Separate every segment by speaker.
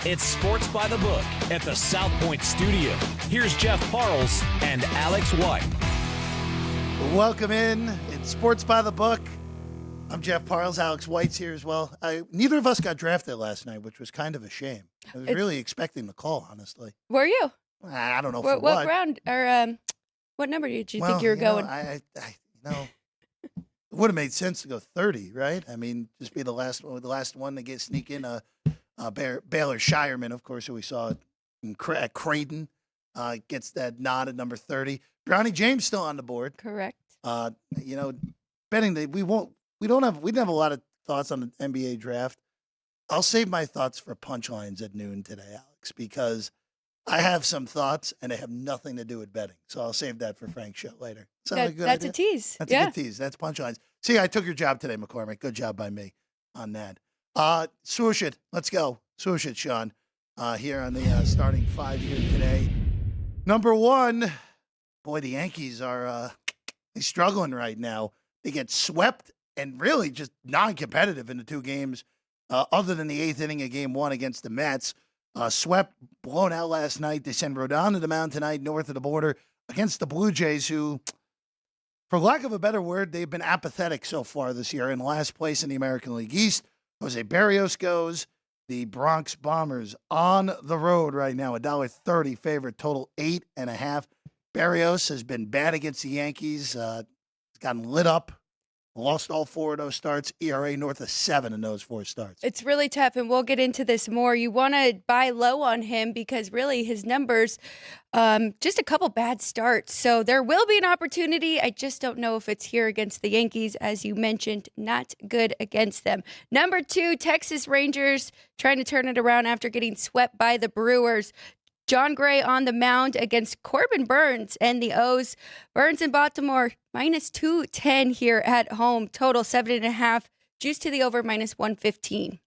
Speaker 1: It's Sports by the Book at the South Point Studio. Here's Jeff Parles and Alex White.
Speaker 2: Welcome in. It's Sports by the Book. I'm Jeff Parles. Alex White's here as well. Neither of us got drafted last night, which was kind of a shame. I was really expecting the call, honestly.
Speaker 3: Were you?
Speaker 2: I don't know
Speaker 3: what,
Speaker 2: for what.
Speaker 3: What round or what number did you think you were going?
Speaker 2: It would have made sense to go 30, right? I mean, just be the last one to sneak in. Baylor Shireman, of course, who we saw at Creighton, gets that nod at number 30. Bronny James still on the board.
Speaker 3: Correct.
Speaker 2: Betting that we didn't have a lot of thoughts on the NBA draft. I'll save my thoughts for punchlines at noon today, Alex, because I have some thoughts and they have nothing to do with betting. So I'll save that for Frank's show later.
Speaker 3: That's a tease.
Speaker 2: That's a good tease. That's punchlines. See, I took your job today, McCormick. Good job by me on that. Swoosh it. Let's go. Swoosh it, Sean. Here on the starting five here today. Number one, boy, the Yankees are struggling right now. They get swept and really just non-competitive in the two games, other than the eighth inning of game one against the Mets. Swept, blown out last night. They send Rodon to the mound tonight north of the border against the Blue Jays, who, for lack of a better word, they've been apathetic so far this year. In last place in the American League East, Jose Barrios goes. The Bronx Bombers on the road right now, $1.30 favorite, total 8.5. Barrios has been bad against the Yankees. He's gotten lit up. Lost all four of those starts. ERA north of 7 in those 4 starts.
Speaker 3: It's really tough, and we'll get into this more. You want to buy low on him because really his numbers, just a couple bad starts. So there will be an opportunity. I just don't know if it's here against the Yankees. As you mentioned, not good against them. Number 2, Texas Rangers trying to turn it around after getting swept by the Brewers. John Gray on the mound against Corbin Burns and the O's. Burns in Baltimore, minus 210 here at home. Total 7.5. Juice to the over, minus 115.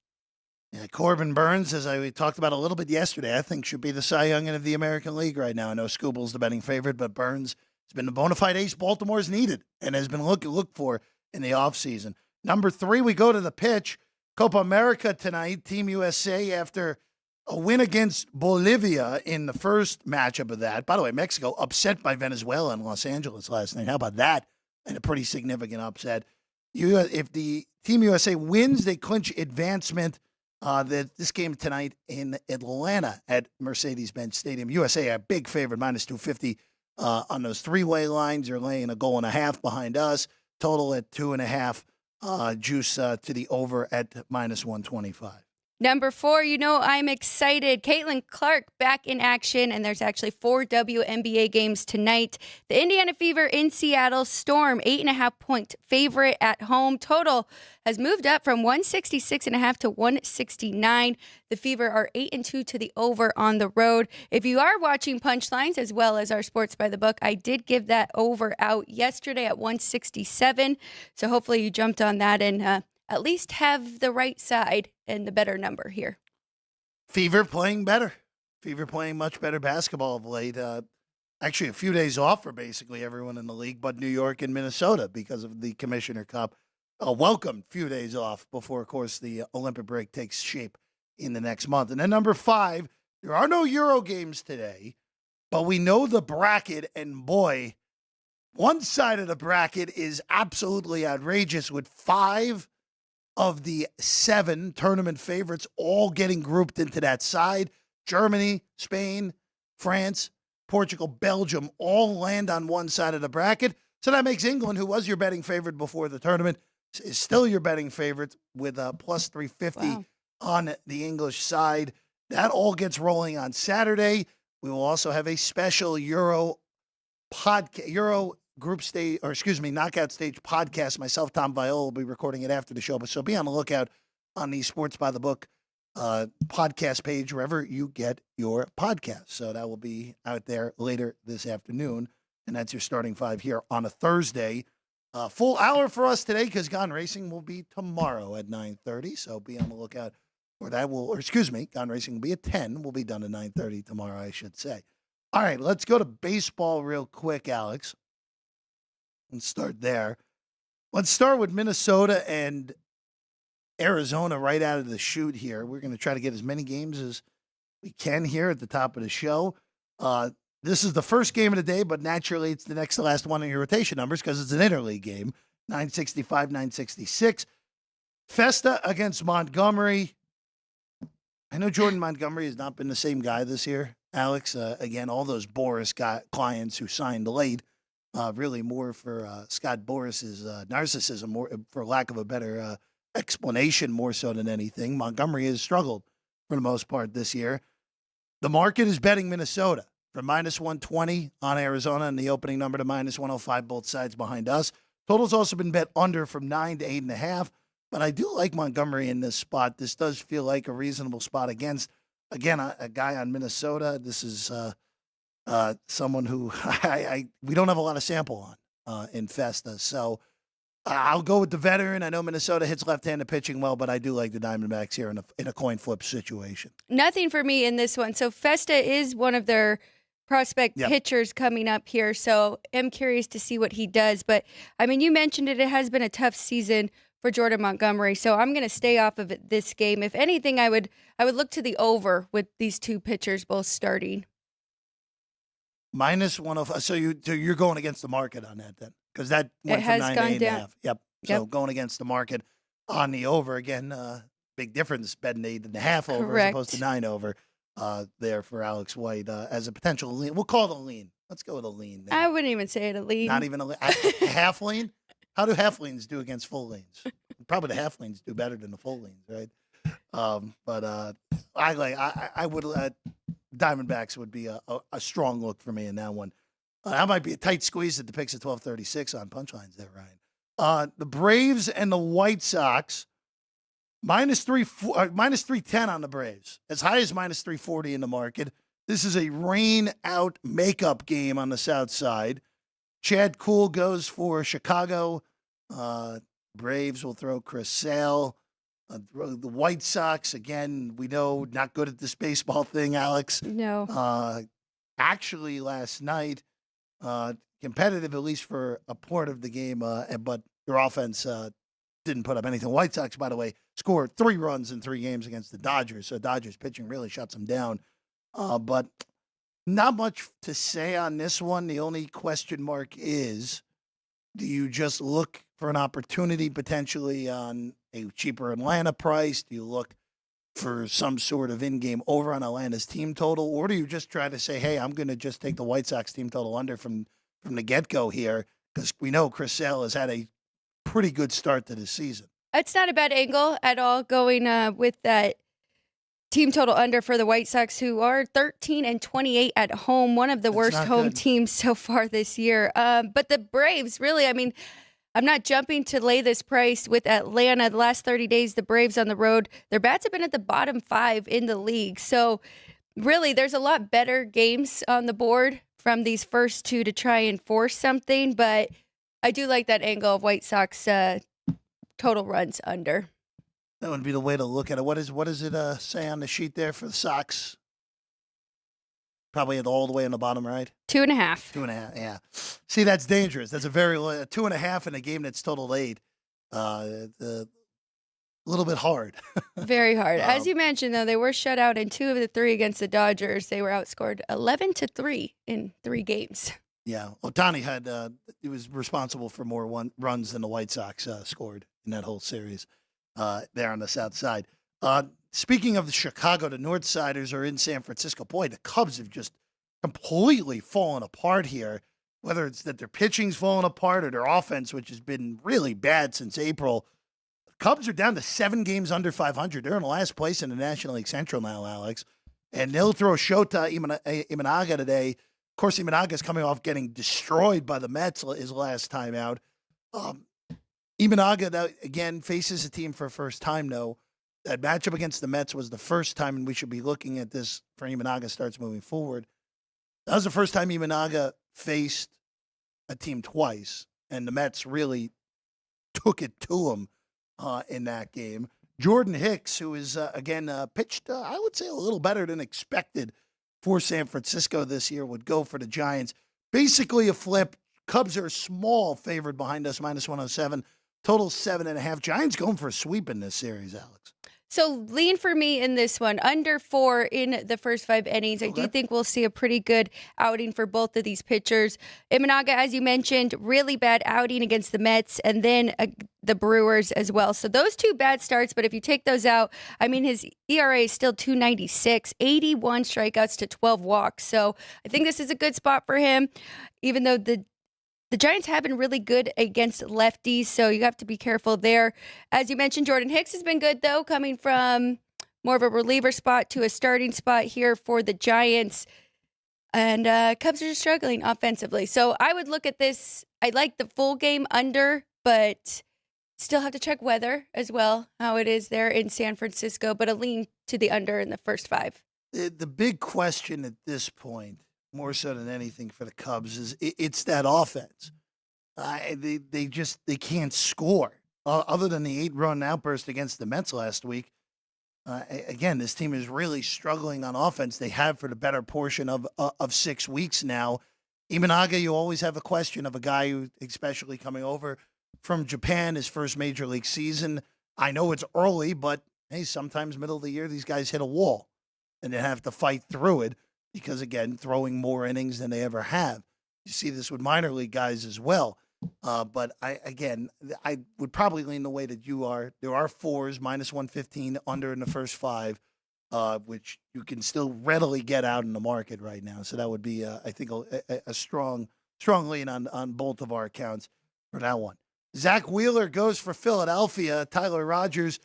Speaker 2: Yeah, Corbin Burns, as we talked about a little bit yesterday, I think should be the Cy Young of the American League right now. I know Scooble's the betting favorite, but Burns has been the bona fide ace Baltimore's needed and has been looked for in the offseason. Number 3, we go to the pitch. Copa America tonight. Team USA after a win against Bolivia in the first matchup of that. By the way, Mexico upset by Venezuela in Los Angeles last night. How about that? And a pretty significant upset. If the Team USA wins, they clinch advancement. This game tonight in Atlanta at Mercedes-Benz Stadium. USA a big favorite, minus 250 on those three-way lines. They're laying a goal and a half behind us. Total at 2.5. Juice to the over at minus 125.
Speaker 3: Number 4, I'm excited. Caitlin Clark back in action, and there's actually 4 WNBA games tonight. The Indiana Fever in Seattle, Storm, 8.5-point favorite at home. Total has moved up from 166.5 to 169. The Fever are 8-2 to the over on the road. If you are watching Punchlines as well as our Sports by the Book, I did give that over out yesterday at 167. So hopefully you jumped on that and at least have the right side and the better number here.
Speaker 2: Fever playing better. Fever playing much better basketball of late. Actually, a few days off for basically everyone in the league, but New York and Minnesota because of the Commissioner Cup. A welcome few days off before, of course, the Olympic break takes shape in the next month. And then number 5, there are no Euro games today, but we know the bracket, and boy, one side of the bracket is absolutely outrageous with 5 of the 7 tournament favorites all getting grouped into that side. Germany, Spain, France, Portugal, Belgium all land on one side of the bracket. So that makes England, who was your betting favorite before the tournament, is still your betting favorite with a plus 350 on the English side. That all gets rolling on Saturday. We will also have a special Euro group stage, knockout stage podcast. Myself, Tom Viola, will be recording it after the show. But so be on the lookout on the Sports by the Book podcast page, wherever you get your podcast. So that will be out there later this afternoon. And that's your starting 5 here on a Thursday. Full hour for us today because Gone Racing will be tomorrow at 9:30. So be on the lookout for that. Gone Racing will be at 10. We'll be done at 9:30 tomorrow, I should say. All right, let's go to baseball real quick, Alex. And start there. Let's start with Minnesota and Arizona right out of the chute here. We're going to try to get as many games as we can here at the top of the show. This is the first game of the day, but naturally it's the next to last one in your rotation numbers because it's an interleague game. 965, 966. Festa against Montgomery. I know Jordan Montgomery has not been the same guy this year, Alex. Again, all those Boris clients who signed late, really more for Scott Boris's narcissism, more for lack of a better explanation, more so than anything. Montgomery has struggled for the most part this year. The market is betting Minnesota from minus 120 on Arizona and the opening number to minus 105, both sides behind us. Total's also been bet under from 9 to 8.5. But I do like Montgomery in this spot. This does feel like a reasonable spot against, again, a guy on Minnesota. This is someone who we don't have a lot of sample on in Festa. So I'll go with the veteran. I know Minnesota hits left-handed pitching well, but I do like the Diamondbacks here in a coin flip situation.
Speaker 3: Nothing for me in this one. So Festa is one of their prospect pitchers coming up here. So I'm curious to see what he does. But, I mean, you mentioned it. It has been a tough season for Jordan Montgomery. So I'm going to stay off of it this game. If anything, I would look to the over with these two pitchers both starting.
Speaker 2: Minus 105. So you're going against the market on that then? Because that went from 9 to 8.5. Yep. So going against the market on the over again. Big difference betting 8.5 over as opposed to 9 over there for Alex White as a potential lean. We'll call it a lean. Let's go with a lean. There.
Speaker 3: I wouldn't even say it a lean.
Speaker 2: Not even a half lean. How do half leans do against full leans? Probably the half leans do better than the full leans, right? But I would Diamondbacks would be a strong look for me in that one. That might be a tight squeeze that depicts a 12:36 on punchlines there, Ryan. The Braves and the White Sox, minus 310 on the Braves, as high as minus 340 in the market. This is a rain-out makeup game on the south side. Chad Kuhl goes for Chicago. Braves will throw Chris Sale. The White Sox, again, we know, not good at this baseball thing, Alex.
Speaker 3: No.
Speaker 2: Actually, last night, competitive at least for a part of the game, but their offense didn't put up anything. White Sox, by the way, scored 3 runs in 3 games against the Dodgers, so Dodgers pitching really shuts them down. But not much to say on this one. The only question mark is, do you just look for an opportunity potentially on a cheaper Atlanta price? Do you look for some sort of in-game over on Atlanta's team total? Or do you just try to say, hey, I'm going to just take the White Sox team total under from the get-go here? Because we know Chris Sale has had a pretty good start to the season.
Speaker 3: It's not a bad angle at all going with that team total under for the White Sox, who are 13-28 at home, one of the worst home teams so far this year. But the Braves, really, I mean, I'm not jumping to lay this price with Atlanta. The last 30 days, the Braves on the road, their bats have been at the bottom 5 in the league. So really, there's a lot better games on the board from these first 2 to try and force something. But I do like that angle of White Sox total runs under.
Speaker 2: That would be the way to look at it. What does it say on the sheet there for the Sox? Probably all the way in the bottom right.
Speaker 3: 2.5.
Speaker 2: 2.5. Yeah. See, that's dangerous. That's a very 2.5 in a game that's total 8. A little bit hard.
Speaker 3: Very hard. As you mentioned, though, they were shut out in 2 of the 3 against the Dodgers. They were outscored 11-3 in 3 games.
Speaker 2: Yeah. Ohtani he was responsible for more runs than the White Sox scored in that whole series there on the south side. Speaking of the Chicago, the Northsiders are in San Francisco. Boy, the Cubs have just completely fallen apart here, whether it's that their pitching's fallen apart or their offense, which has been really bad since April. The Cubs are down to 7 games under 500. They're in last place in the National League Central now, Alex. And they'll throw Shota Imanaga today. Of course, Imanaga's coming off getting destroyed by the Mets his last time out. Imanaga, again, faces a team for the first time, though. That matchup against the Mets was the first time, and we should be looking at this for Imanaga starts moving forward. That was the first time Imanaga faced a team twice, and the Mets really took it to him in that game. Jordan Hicks, who is, again, pitched, I would say, a little better than expected for San Francisco this year, would go for the Giants. Basically a flip. Cubs are a small favorite behind us, minus 107. Total 7.5. Giants going for a sweep in this series, Alex.
Speaker 3: So lean for me in this one, under 4 in the first 5 innings. I do think we'll see a pretty good outing for both of these pitchers. Imanaga, as you mentioned, really bad outing against the Mets and then the Brewers as well. So those 2 bad starts, but if you take those out, I mean, his ERA is still 2.96, 81 strikeouts to 12 walks. So I think this is a good spot for him, even though the Giants have been really good against lefties, so you have to be careful there. As you mentioned, Jordan Hicks has been good, though, coming from more of a reliever spot to a starting spot here for the Giants. And Cubs are just struggling offensively. So I would look at this. I like the full game under, but still have to check weather as well, how it is there in San Francisco, but a lean to the under in the first 5.
Speaker 2: The big question at this point, more so than anything for the Cubs, is it's that offense. They can't score. Other than the 8-run outburst against the Mets last week, again, this team is really struggling on offense. They have for the better portion of 6 weeks now. Imanaga, you always have a question of a guy who, especially coming over from Japan, his first major league season. I know it's early, but hey, sometimes middle of the year, these guys hit a wall and they have to fight through it. Because, again, throwing more innings than they ever have. You see this with minor league guys as well. But, I would probably lean the way that you are. There are 4s, minus 115 under in the first 5, which you can still readily get out in the market right now. So that would be, I think, a strong lean on both of our accounts for that one. Zach Wheeler goes for Philadelphia. Tyler Rogers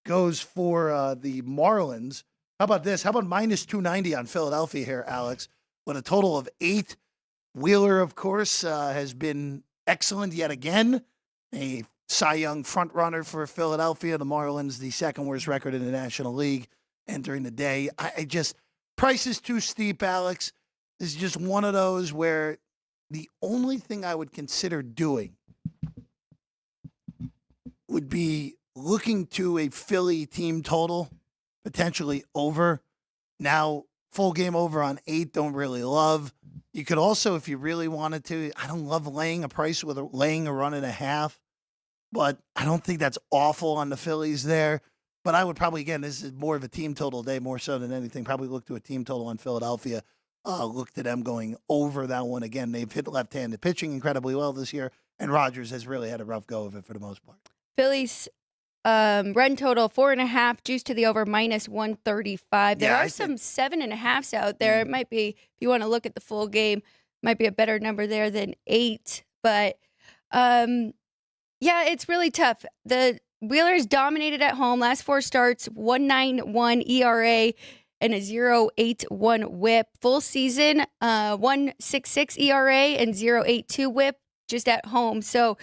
Speaker 2: goes for the Marlins. How about this? How about minus 290 on Philadelphia here, Alex? With a total of 8. Wheeler, of course, has been excellent yet again. A Cy Young frontrunner for Philadelphia. The Marlins, the second worst record in the National League entering the day. Price is too steep, Alex. This is just one of those where the only thing I would consider doing would be looking to a Philly team total, potentially over. Now, full game over on 8, don't really love. You could also, if you really wanted to, I don't love laying a price with laying a run and a half, but I don't think that's awful on the Phillies there. But I would probably, again, this is more of a team total day, more so than anything, probably look to a team total on Philadelphia. Look to them going over that one. Again, they've hit left-handed pitching incredibly well this year, and Rogers has really had a rough go of it for the most part.
Speaker 3: Phillies run total 4.5, juice to the over minus 135. There are some 7.5s out there. It might be, if you want to look at the full game, might be a better number there than 8. But it's really tough. The Wheelers dominated at home. Last 4 starts, 1.91 ERA and a 0.81 WHIP. Full season, 1.66 ERA and 0.82 WHIP just at home. So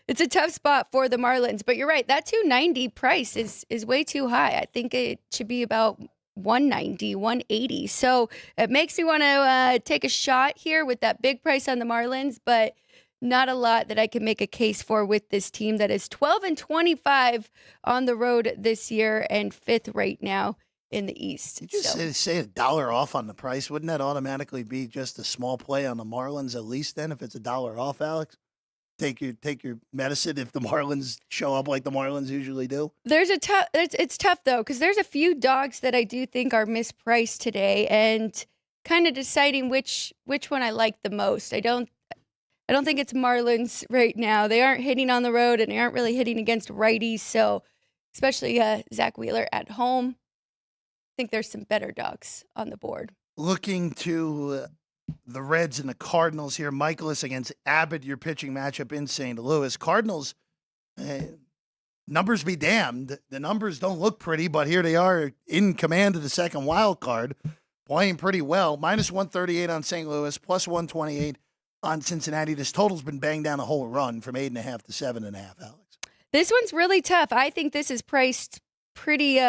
Speaker 3: it's a tough spot for the Marlins, but you're right. That 290 price is way too high. I think it should be about 190, 180. So it makes me want to take a shot here with that big price on the Marlins, but not a lot that I can make a case for with this team that is 12-25 on the road this year and 5th right now in the East.
Speaker 2: You just say $1 off on the price. Wouldn't that automatically be just a small play on the Marlins at least then if it's $1 off, Alex? Take your medicine if the Marlins show up like the Marlins usually do. It's tough though, because there's a few dogs that I do think are mispriced today, and kind of deciding which one I like the most. I don't think it's Marlins right now. They aren't hitting on the road and they aren't really hitting against righties. So especially Zach Wheeler at home, I think there's some better dogs on the board. Looking to the Reds and the Cardinals here. Michaelis against Abbott, your pitching matchup in St. Louis. Cardinals, numbers be damned. The numbers don't look pretty, but here they are in command of the second wild card, playing pretty well. Minus 138 on St. Louis, plus 128 on Cincinnati. This total's been banged down a whole run from 8.5 to 7.5, Alex.
Speaker 3: This one's really tough. I think this is priced pretty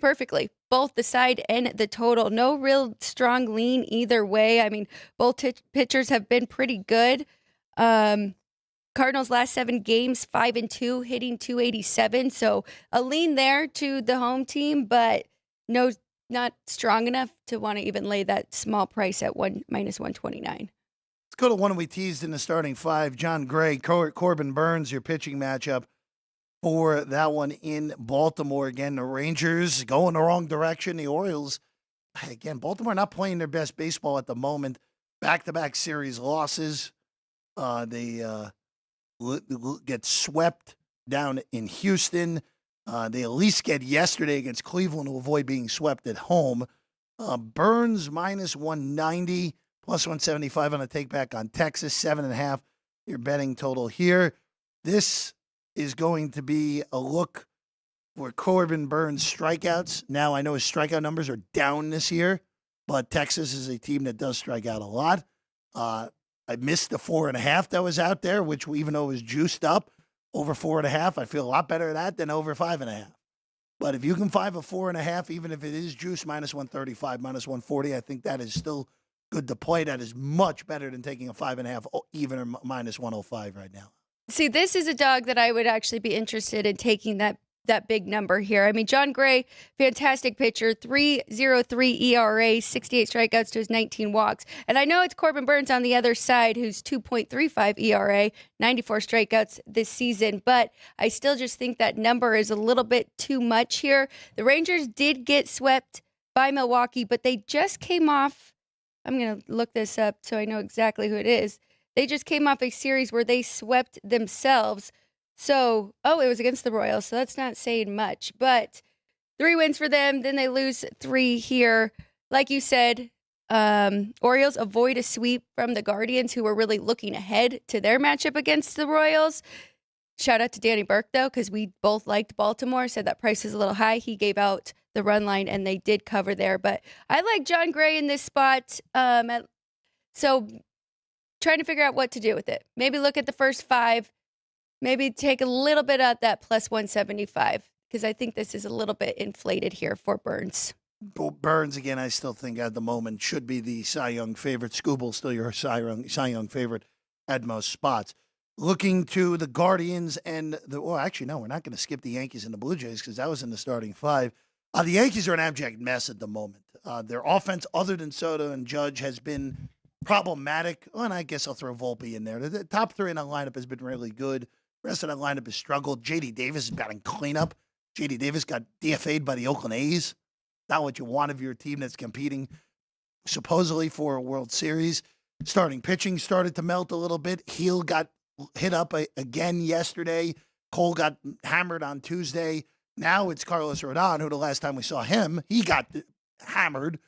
Speaker 3: perfectly. Both the side and the total. No real strong lean either way. I mean, both pitchers have been pretty good. Cardinals last 7 games, 5-2, hitting 287. So a lean there to the home team, but no, not strong enough to want to even lay that small price at minus 129.
Speaker 2: Let's go to one we teased in the starting 5. John Gray, Corbin Burns, your pitching matchup. for that one in Baltimore. Again, the Rangers going the wrong direction. The Orioles, again, Baltimore not playing their best baseball at the moment. Back-to-back series losses. They get swept down in Houston. They at least get yesterday against Cleveland to avoid being swept at home. Burns minus 190, plus 175 on a take back on Texas, 7.5. Your betting total here. This is going to be a look for Corbin Burns strikeouts. Now, I know his strikeout numbers are down this year, but Texas is a team that does strike out a lot. I missed the 4.5 that was out there, which even though it was juiced up over 4.5, I feel a lot better at that than over 5.5. But if you can find a 4.5, even if it is juice minus 135, minus 140, I think that is still good to play. That is much better than taking a 5.5, even or minus 105 right now.
Speaker 3: See, this is a dog that I would actually be interested in taking that big number here. I mean, John Gray, fantastic pitcher, 3.03 ERA, 68 strikeouts to his 19 walks. And I know it's Corbin Burns on the other side, who's 2.35 ERA, 94 strikeouts this season. But I still just think that number is a little bit too much here. The Rangers did get swept by Milwaukee, but they just came off. I'm going to look this up so I know exactly who it is. They just came off a series where they swept themselves. So, it was against the Royals, so that's not saying much. But 3 wins for them, then they lose 3 here. Like you said, Orioles avoid a sweep from the Guardians, who were really looking ahead to their matchup against the Royals. Shout out to Danny Burke, though, because we both liked Baltimore, said that price is a little high. He gave out the run line, and they did cover there. But I like John Gray in this spot. So trying to figure out what to do with it. Maybe look at the first 5. Maybe take a little bit out that plus 175, because I think this is a little bit inflated here for Burns.
Speaker 2: Burns, again, I still think at the moment should be the Cy Young favorite. Scooble still your Cy Young favorite at most spots. Looking to the Guardians and actually, no, we're not going to skip the Yankees and the Blue Jays because that was in the starting 5. The Yankees are an abject mess at the moment. Their offense, other than Soto and Judge, has been problematic. Well, and I guess I'll throw Volpe in there. The top 3 in the lineup has been really good. The rest of that lineup has struggled. J.D. Davis is batting cleanup. J.D. Davis got DFA'd by the Oakland A's. Not what you want of your team that's competing supposedly for a World Series. Starting pitching started to melt a little bit. Heel got hit up again yesterday. Cole got hammered on Tuesday. Now it's Carlos Rodon, who the last time we saw him, he got hammered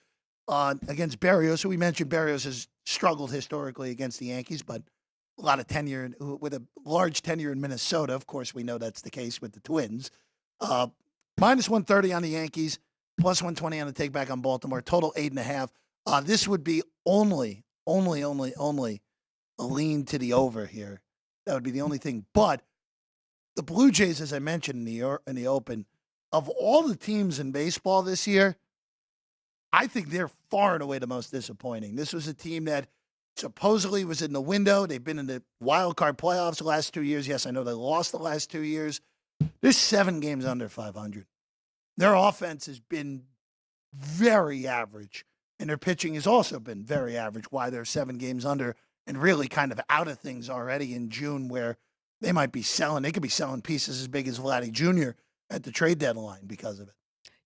Speaker 2: against Berrios. So we mentioned Berrios has struggled historically against the Yankees, but a lot of tenure with a large tenure in Minnesota. Of course, we know that's the case with the Twins. Minus 130 on the Yankees, plus 120 on the take back on Baltimore. Total 8.5. This would be only a lean to the over here. That would be the only thing. But the Blue Jays, as I mentioned in the open, of all the teams in baseball this year, I think they're far and away the most disappointing. This was a team that supposedly was in the window. They've been in the wild card playoffs the last 2 years. Yes, I know they lost the last 2 years. They're 7 games under 500. Their offense has been very average, and their pitching has also been very average. Why they're 7 games under and really kind of out of things already in June, where they might be selling. They could be selling pieces as big as Vladdy Jr. at the trade deadline because of it.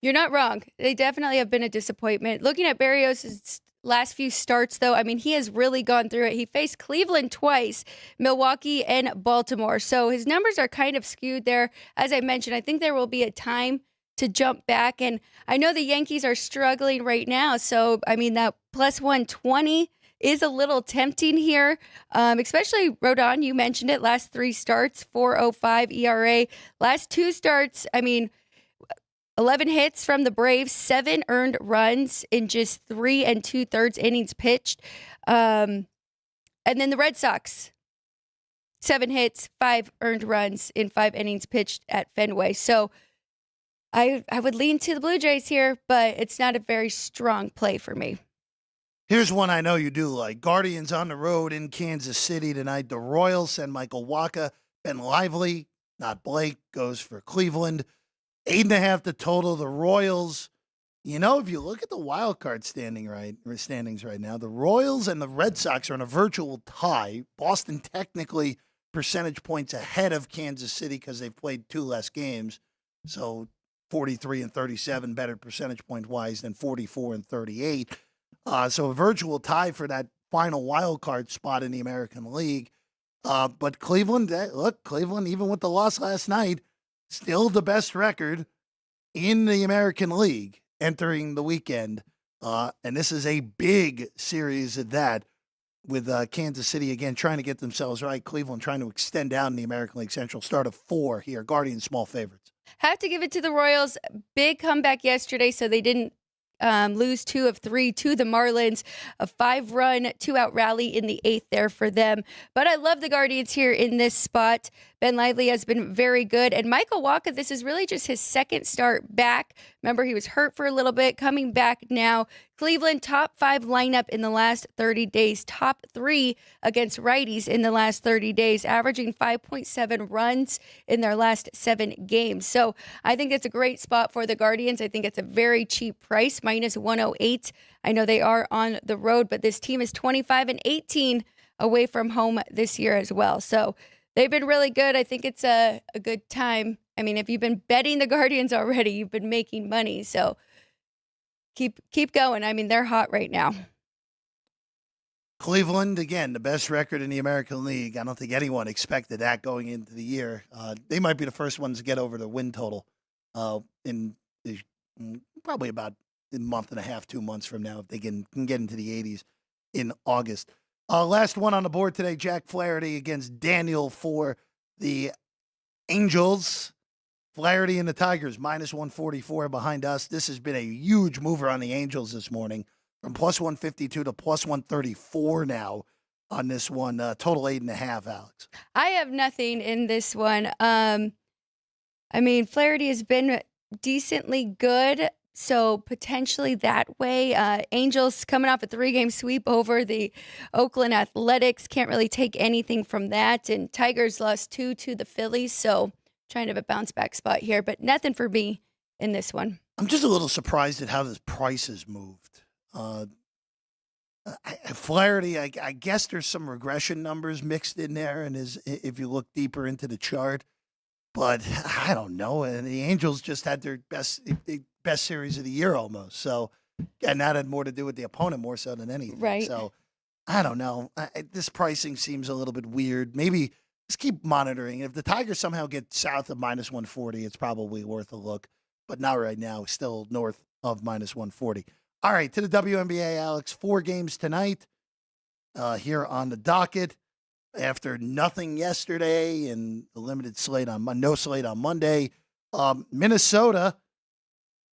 Speaker 3: You're not wrong. They definitely have been a disappointment. Looking at Berrios' last few starts, though, I mean, he has really gone through it. He faced Cleveland twice, Milwaukee, and Baltimore. So his numbers are kind of skewed there. As I mentioned, I think there will be a time to jump back. And I know the Yankees are struggling right now. So, I mean, that plus 120 is a little tempting here, especially Rodon. You mentioned it. Last 3 starts, 4.05 ERA. Last 2 starts, I mean, 11 hits from the Braves, 7 earned runs in just 3 2/3 innings pitched. And then the Red Sox, 7 hits, 5 earned runs in 5 innings pitched at Fenway. So I would lean to the Blue Jays here, but it's not a very strong play for me.
Speaker 2: Here's one I know you do like. Guardians on the road in Kansas City tonight. The Royals send Michael Wacha. Ben Lively, not Blake, goes for Cleveland. 8.5 the total. The Royals, if you look at the wild card standings right now, the Royals and the Red Sox are in a virtual tie. Boston technically percentage points ahead of Kansas City because they've played 2 less games. So 43 and 37 better percentage point wise than 44 and 38. So a virtual tie for that final wild card spot in the American League. But Cleveland, Cleveland, even with the loss last night, still the best record in the American League entering the weekend. And this is a big series at that, with Kansas City again trying to get themselves right. Cleveland trying to extend down in the American League Central. Start of 4 here. Guardians small favorites.
Speaker 3: Have to give it to the Royals. Big comeback yesterday, so they didn't lose 2 of 3 to the Marlins. A 5-run, 2-out rally in the 8th there for them. But I love the Guardians here in this spot. Ben Lively has been very good. And Michael Wacha, this is really just his second start back. Remember, he was hurt for a little bit, coming back now. Cleveland, top 5 lineup in the last 30 days. Top 3 against righties in the last 30 days, averaging 5.7 runs in their last 7 games. So I think it's a great spot for the Guardians. I think it's a very cheap price, minus 108. I know they are on the road, but this team is 25 and 18 away from home this year as well. So they've been really good. I think it's a good time. I mean, if you've been betting the Guardians already, you've been making money. So keep going. I mean, they're hot right now.
Speaker 2: Cleveland, again, the best record in the American League. I don't think anyone expected that going into the year. They might be the first ones to get over the win total in probably about a month and a half, 2 months from now, if they can get into the 80s in August. Last one on the board today, Jack Flaherty against Daniel for the Angels. Flaherty and the Tigers, minus 144 behind us. This has been a huge mover on the Angels this morning, from plus 152 to plus 134 now on this one. Total 8.5, Alex.
Speaker 3: I have nothing in this one. I mean, Flaherty has been decently good, so potentially that way. Angels coming off a 3-game sweep over the Oakland Athletics. Can't really take anything from that. And Tigers lost 2 to the Phillies, so trying to have a bounce back spot here, but nothing for me in this one.
Speaker 2: I'm just a little surprised at how this price has moved. Flaherty, I guess there's some regression numbers mixed in there, and if you look deeper into the chart, but I don't know. And the Angels just had their best series of the year almost. So, and that had more to do with the opponent more so than anything.
Speaker 3: Right.
Speaker 2: So, I don't know. This pricing seems a little bit weird. Maybe just keep monitoring. If the Tigers somehow get south of minus 140, it's probably worth a look. But not right now. Still north of minus 140. All right, to the WNBA, Alex. 4 games tonight here on the docket. After nothing yesterday and a limited slate no slate on Monday. Minnesota,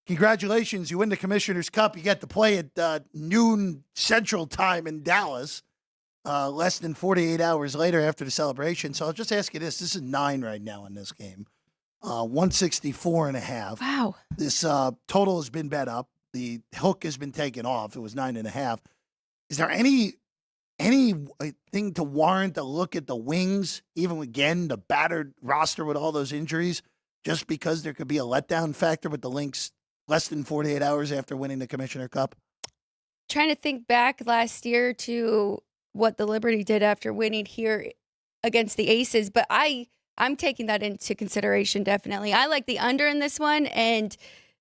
Speaker 2: congratulations. You win the Commissioner's Cup. You get to play at noon Central Time in Dallas. Less than 48 hours later after the celebration. So I'll just ask you this. This is 9 right now in this game. 164.5.
Speaker 3: Wow.
Speaker 2: This total has been bet up. The hook has been taken off. It was 9.5. Is there anything to warrant a look at the Wings, even again, the battered roster with all those injuries, just because there could be a letdown factor with the Lynx less than 48 hours after winning the Commissioner Cup?
Speaker 3: Trying to think back last year to what the Liberty did after winning here against the Aces, but I'm taking that into consideration, definitely. I like the under in this one, and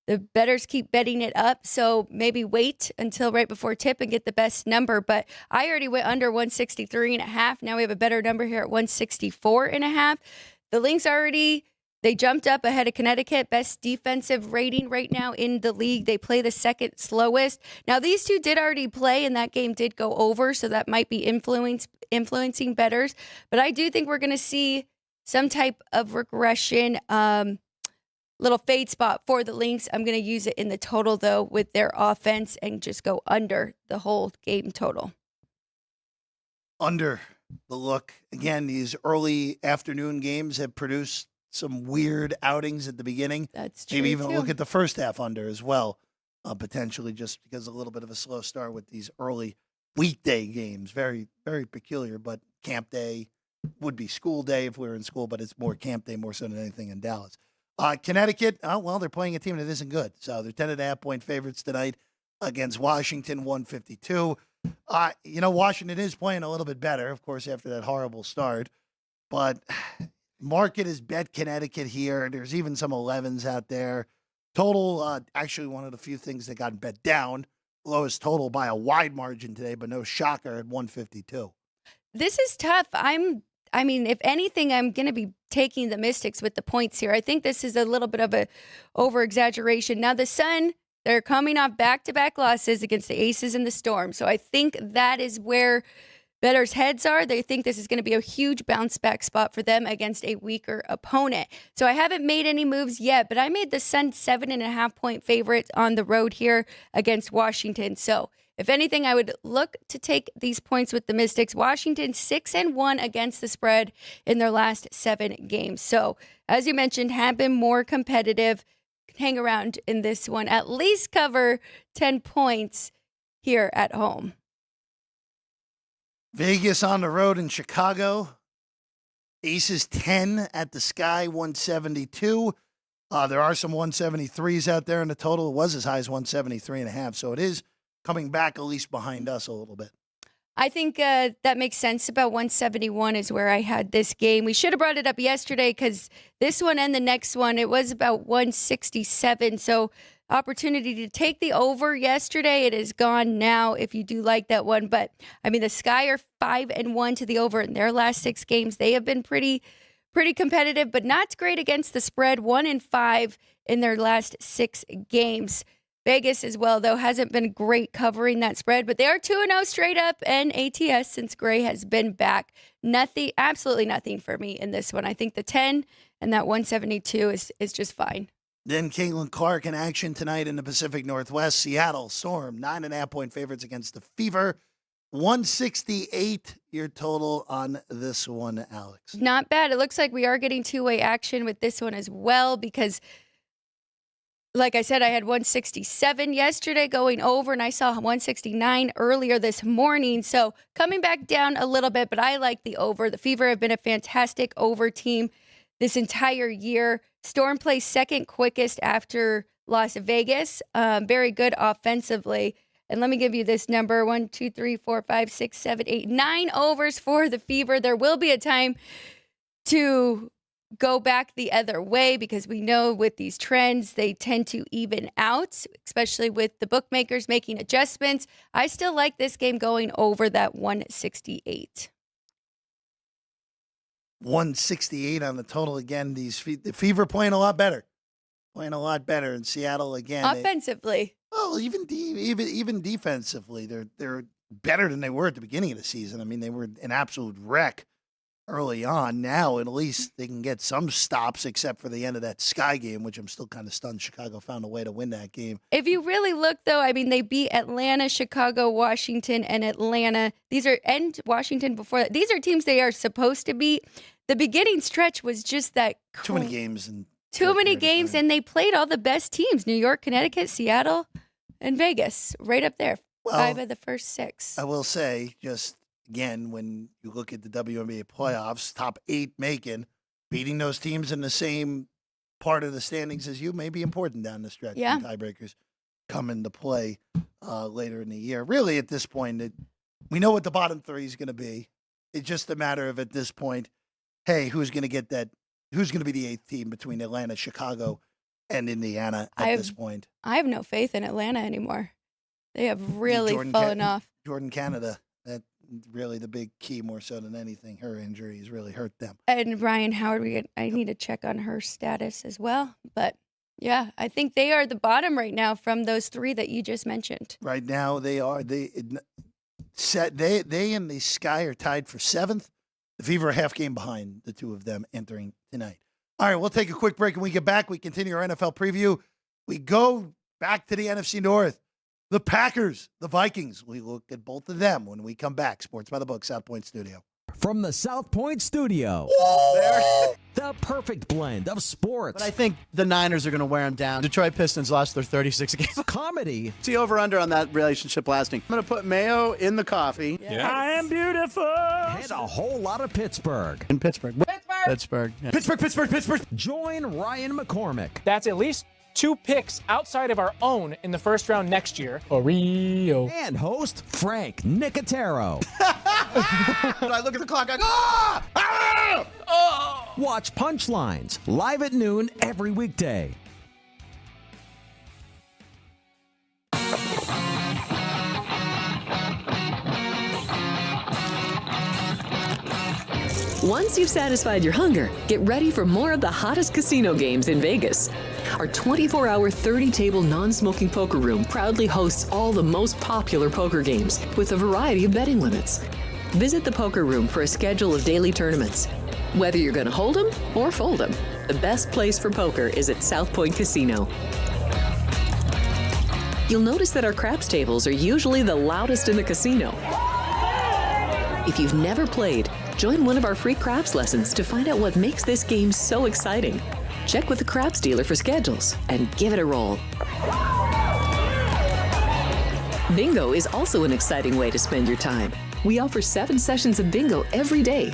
Speaker 3: the bettors keep betting it up, so maybe wait until right before tip and get the best number. But I already went under 163.5. Now we have a better number here at 164.5. The Lynx they jumped up ahead of Connecticut, best defensive rating right now in the league. They play the second slowest. Now, these two did already play, and that game did go over, so that might be influencing bettors. But I do think we're going to see some type of regression, little fade spot for the Lynx. I'm going to use it in the total, though, with their offense and just go under the whole game total.
Speaker 2: Under the look. Again, these early afternoon games have produced some weird outings at the beginning.
Speaker 3: That's true.
Speaker 2: Maybe even
Speaker 3: too.
Speaker 2: look at the first half under as well, potentially, just because a little bit of a slow start with these early weekday games. Very, very peculiar, but camp day would be school day if we were in school, but it's more camp day more so than anything in Dallas. Connecticut, they're playing a team that isn't good. So they're 10.5-point favorites tonight against Washington, 152. Washington is playing a little bit better, of course, after that horrible start. but market is bet Connecticut here. There's even some 11s out there. Total, actually one of the few things that got bet down. Lowest total by a wide margin today, but no shocker at 152.
Speaker 3: This is tough. If anything, I'm going to be taking the Mystics with the points here. I think this is a little bit of a over-exaggeration. Now, the Sun, they're coming off back-to-back losses against the Aces and the Storm. So I think that is where bettors' heads are. They think this is going to be a huge bounce-back spot for them against a weaker opponent. So I haven't made any moves yet, but I made the Sun 7.5-point favorite on the road here against Washington. So if anything, I would look to take these points with the Mystics. Washington 6-1 against the spread in their last 7 games. So as you mentioned, have been more competitive. Hang around in this one. At least cover 10 points here at home.
Speaker 2: Vegas on the road in Chicago. Aces 10 at the Sky, 172. There are some 173s out there in the total. It was as high as 173.5, so it is coming back at least behind us a little bit.
Speaker 3: I think that makes sense. About 171 is where I had this game. We should have brought it up yesterday because this one and the next one, it was about 167. So opportunity to take the over yesterday. It is gone now if you do like that one. But, the Sky are 5-1 to the over in their last 6 games. They have been pretty competitive, but not great against the spread. 1-5 in their last 6 games. Vegas as well, though, hasn't been great covering that spread, but they are 2-0 straight up and ATS since Gray has been back. Absolutely nothing for me in this one. I think the 10 and that 172 is just fine.
Speaker 2: Then Caitlin Clark in action tonight in the Pacific Northwest. Seattle Storm, 9.5-point favorites against the Fever. 168 your total on this one, Alex.
Speaker 3: Not bad. It looks like we are getting two-way action with this one as well because, like I said, I had 167 yesterday going over, and I saw 169 earlier this morning. So coming back down a little bit, but I like the over. The Fever have been a fantastic over team this entire year. Storm plays second quickest after Las Vegas. Very good offensively. And let me give you this number: 1, 2, 3, 4, 5, 6, 7, 8, 9 overs for the Fever. There will be a time to go back the other way because we know with these trends, they tend to even out, especially with the bookmakers making adjustments. I still like this game going over that 168.
Speaker 2: 168 on the total again. The Fever playing a lot better. In Seattle again.
Speaker 3: Offensively.
Speaker 2: Even defensively, they're better than they were at the beginning of the season. They were an absolute wreck early on. Now at least they can get some stops, except for the end of that Sky game, which I'm still kind of stunned Chicago found a way to win that game.
Speaker 3: If you really look, though, they beat Atlanta, Chicago, Washington, and Atlanta. And Washington before that. These are teams they are supposed to beat. The beginning stretch was just that
Speaker 2: too many games
Speaker 3: and they played all the best teams: New York, Connecticut, Seattle, and Vegas, right up there. 5 of the first 6.
Speaker 2: I will say, just again, when you look at the WNBA playoffs, top 8 beating those teams in the same part of the standings as you may be important down the stretch.
Speaker 3: Yeah.
Speaker 2: And tiebreakers come into play later in the year. Really, at this point, we know what the bottom 3 is going to be. It's just a matter of, at this point, hey, who's going to get that? Who's going to be the 8th team between Atlanta, Chicago, and Indiana at this point?
Speaker 3: I have no faith in Atlanta anymore. They have really fallen off.
Speaker 2: Jordan Canada, that really the big key more so than anything. Her injury has really hurt them.
Speaker 3: And Ryan Howard, I need to check on her status as well. But yeah, I think they are the bottom right now from those 3 that you just mentioned.
Speaker 2: Right now, they are. They and the Sky are tied for 7th. The Fever a half game behind the 2 of them entering tonight. All right, we'll take a quick break. When we get back, we continue our NFL preview. We go back to the NFC North. The Packers, the Vikings. We look at both of them when we come back. Sports by the Book, South Point Studio.
Speaker 4: From the South Point Studio. The perfect blend of sports.
Speaker 5: But I think the Niners are going to wear them down. Detroit Pistons lost their 36 games.
Speaker 4: Comedy.
Speaker 5: See over-under on that relationship lasting. I'm going to put mayo in the coffee.
Speaker 4: Yes. I am beautiful. And a whole lot of Pittsburgh.
Speaker 5: In Pittsburgh. Pittsburgh. Yeah.
Speaker 4: Pittsburgh. Join Ryan McCormick.
Speaker 6: That's at least 2 picks outside of our own in the first round next year. Oreo.
Speaker 4: And host Frank Nicotero.
Speaker 5: When I look at the clock, I go,
Speaker 4: Watch Punchlines live at noon every weekday.
Speaker 7: Once you've satisfied your hunger, get ready for more of the hottest casino games in Vegas. Our 24-hour, 30-table non-smoking poker room proudly hosts all the most popular poker games with a variety of betting limits. Visit the poker room for a schedule of daily tournaments. Whether you're going to hold 'em or fold 'em, the best place for poker is at South Point Casino. You'll notice that our craps tables are usually the loudest in the casino. If you've never played, join one of our free craps lessons to find out what makes this game so exciting. Check with the craps dealer for schedules and give it a roll. Bingo is also an exciting way to spend your time. We offer 7 sessions of bingo every day.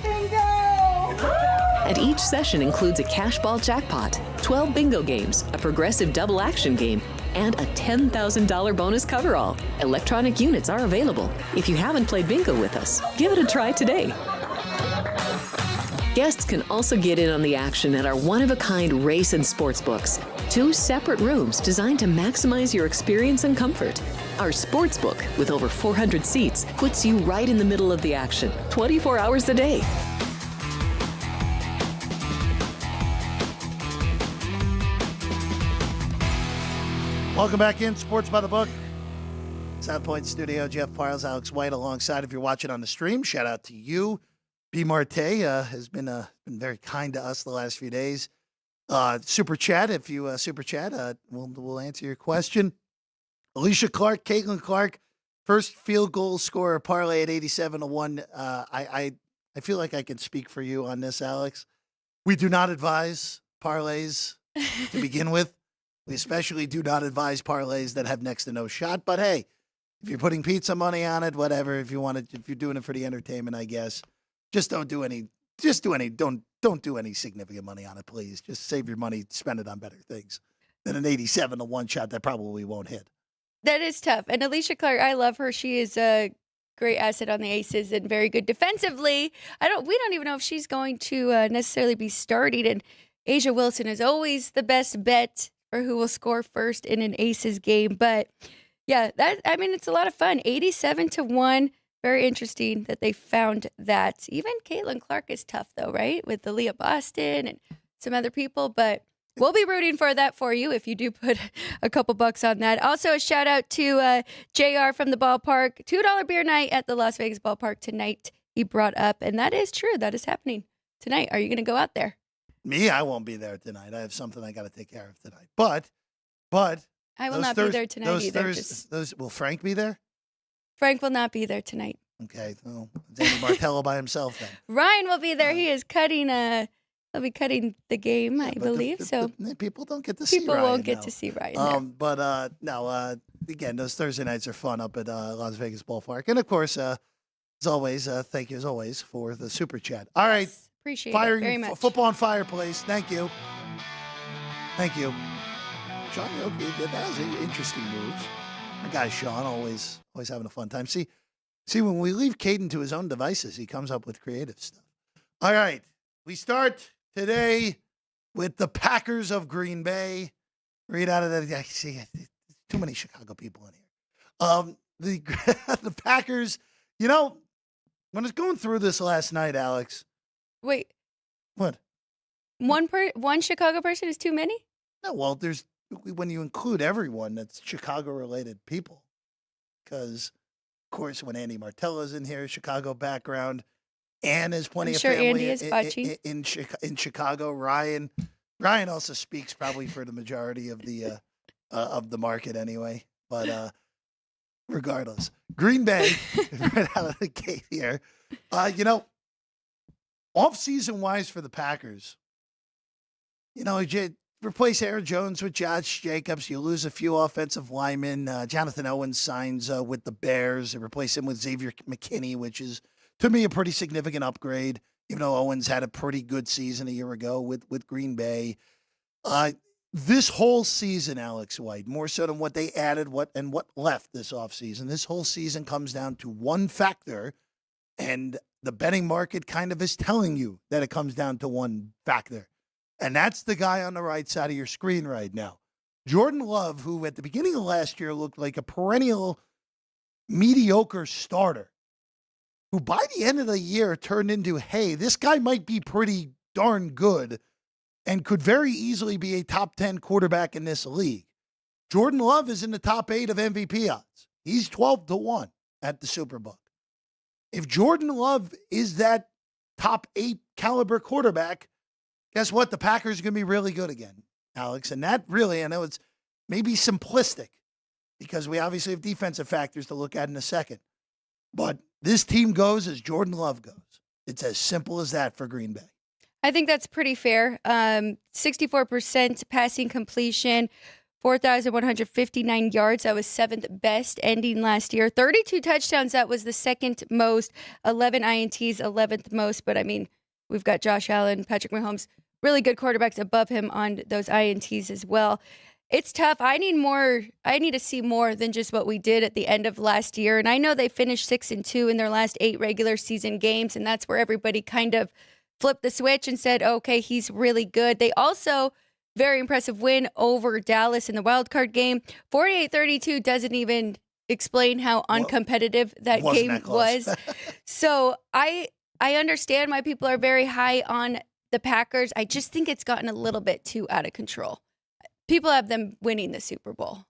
Speaker 7: And each session includes a cash ball jackpot, 12 bingo games, a progressive double action game, and a $10,000 bonus coverall. Electronic units are available. If you haven't played bingo with us, give it a try today. Guests can also get in on the action at our one-of-a-kind race and sports books, 2 separate rooms designed to maximize your experience and comfort. Our sports book, with over 400 seats, puts you right in the middle of the action, 24 hours a day.
Speaker 2: Welcome back in Sports by the Book. South Point Studio, Jeff Parles, Alex White alongside. If you're watching on the stream, shout out to you. B. Marte has been very kind to us the last few days. Super chat, if you super chat, we'll answer your question. Alicia Clark, Caitlin Clark, first field goal scorer parlay at 87-1. I feel like I can speak for you on this, Alex. We do not advise parlays to begin with. We especially do not advise parlays that have next to no shot. But hey, if you're putting pizza money on it, whatever. If you're doing it for the entertainment, I guess. Just don't do any significant money on it, please. Just save your money, spend it on better things than an 87-1 shot that probably won't hit.
Speaker 3: That is tough. And Alicia Clark, I love her. She is a great asset on the Aces and very good defensively. We don't even know if she's going to necessarily be starting. And Asia Wilson is always the best bet for who will score first in an Aces game. But yeah, it's a lot of fun. 87-1. Very interesting that they found that. Even Caitlin Clark is tough, though, right? With the Leah Boston and some other people. But we'll be rooting for that for you if you do put a couple bucks on that. Also, a shout out to JR from the ballpark. $2 beer night at the Las Vegas ballpark tonight. He brought up, and that is true. That is happening tonight. Are you going to go out there?
Speaker 2: Me, I won't be there tonight. I have something I got to take care of tonight. But
Speaker 3: I will not be there tonight either.
Speaker 2: Will Frank be there?
Speaker 3: Frank will not be there tonight.
Speaker 2: Okay, well, Danny Martello by himself then.
Speaker 3: Ryan will be there. He is cutting. He'll be cutting the game, I believe. So
Speaker 2: people don't get to see Ryan.
Speaker 3: People won't get to see Ryan.
Speaker 2: But again, those Thursday nights are fun up at Las Vegas ballpark, and of course, as always, thank you as always for the super chat. All right,
Speaker 3: appreciate it very much.
Speaker 2: Football on Fireplace. Thank you. Sean Yoki did that. Was interesting moves. Our guy Sean always having a fun time. See, when we leave Caden to his own devices, he comes up with creative stuff. All right, we start today with the Packers of Green Bay. Read out of that. I see too many Chicago people in here. The Packers. When I was going through this last night, Alex.
Speaker 3: Wait.
Speaker 2: What?
Speaker 3: One Chicago person is too many?
Speaker 2: No. Well, when you include everyone, that's Chicago-related people. Because, of course, when Andy Martella's in here, Chicago background, Ann has plenty of family
Speaker 3: Andy is watching.
Speaker 2: In Chicago. Ryan also speaks probably for the majority of the market anyway. But regardless, Green Bay right out of the gate here. Off-season wise for the Packers, replace Aaron Jones with Josh Jacobs. You lose a few offensive linemen. Jonathan Owens signs with the Bears and replace him with Xavier McKinney, which is, to me, a pretty significant upgrade, even though Owens had a pretty good season a year ago with Green Bay. This whole season, Alex White, more so than what they added what left this offseason, this whole season comes down to one factor, And the betting market kind of is telling you that it comes down to one factor. And that's the guy on the right side of your screen right now. Jordan Love, who at the beginning of last year looked like a perennial mediocre starter, who by the end of the year turned into, hey, this guy might be pretty darn good and could very easily be a top 10 quarterback in this league. Jordan Love is in the top 8 of MVP odds. He's 12-1 at the Superbook. If Jordan Love is that top 8 caliber quarterback, guess what? The Packers are going to be really good again, Alex. And that really, I know it's maybe simplistic because we obviously have defensive factors to look at in a second. But this team goes as Jordan Love goes. It's as simple as that for Green Bay.
Speaker 3: I think that's pretty fair. 64% passing completion, 4,159 yards. That was 7th best ending last year. 32 touchdowns. That was the 2nd most. 11 INTs, 11th most. But, I mean, we've got Josh Allen, Patrick Mahomes, really good quarterbacks above him on those INTs as well. It's tough. I need more. I need to see more than just what we did at the end of last year. And I know they finished 6-2 in their last 8 regular season games, and that's where everybody kind of flipped the switch and said, okay, he's really good. They also, very impressive win over Dallas in the wild card game. 48-32 doesn't even explain how uncompetitive that game was. So I understand why people are very high on the Packers. I just think it's gotten a little bit too out of control. People have them winning the Super Bowl.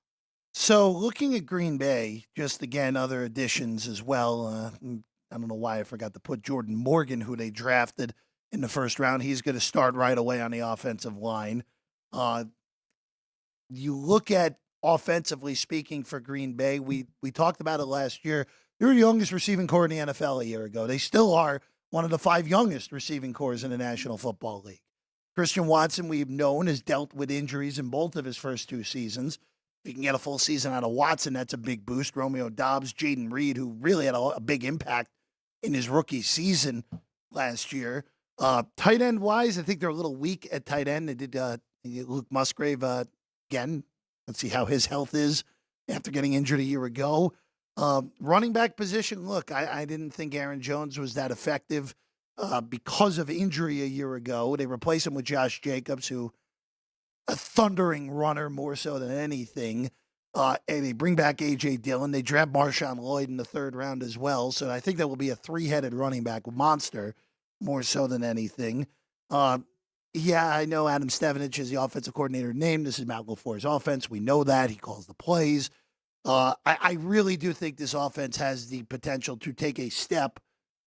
Speaker 2: So looking at Green Bay, just again, other additions as well. I don't know why I forgot to put Jordan Morgan, who they drafted in the first round. He's going to start right away on the offensive line. You look at offensively speaking for Green Bay, we talked about it last year. They were the youngest receiving corps in the NFL a year ago. They still are one of the 5 youngest receiving corps in the National Football League. Christian Watson, we've known, has dealt with injuries in both of his first 2 seasons. If you can get a full season out of Watson, that's a big boost. Romeo Doubs, Jaden Reed, who really had a big impact in his rookie season last year. Tight end wise, I think they're a little weak at tight end. They did Luke Musgrave again. Let's see how his health is after getting injured a year ago. Running back position, look, I didn't think Aaron Jones was that effective because of injury a year ago. They replaced him with Josh Jacobs, who a thundering runner more so than anything. And they bring back A.J. Dillon. They draft Marshawn Lloyd in the 3rd round as well. So I think that will be a 3-headed running back monster more so than anything. Yeah, I know Adam Stevenage is the offensive coordinator named. This is Matt LaFleur's offense. We know that. He calls the plays. I really do think this offense has the potential to take a step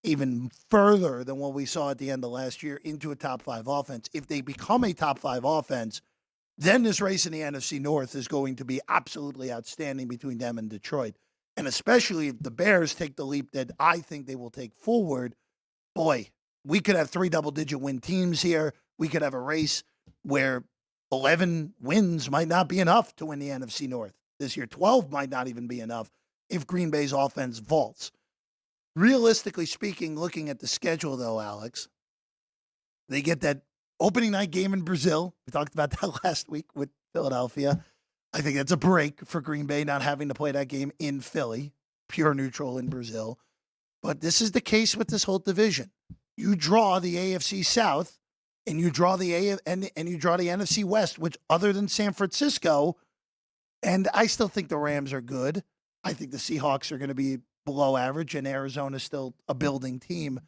Speaker 2: even further than what we saw at the end of last year into a top 5 offense. If they become a top 5 offense, then this race in the NFC North is going to be absolutely outstanding between them and Detroit. And especially if the Bears take the leap that I think they will take forward, boy, we could have 3 double-digit win teams here. We could have a race where 11 wins might not be enough to win the NFC North this year. 12 might not even be enough if Green Bay's offense vaults. Realistically speaking, looking at the schedule, though, Alex, they get that opening night game in Brazil. We talked about that last week with Philadelphia. I think that's a break for Green Bay not having to play that game in Philly, pure neutral in Brazil. But this is the case with this whole division. You draw the AFC South, and you draw the you draw the NFC West, which other than San Francisco, and I still think the Rams are good. I think the Seahawks are going to be below average, and Arizona's still a building team.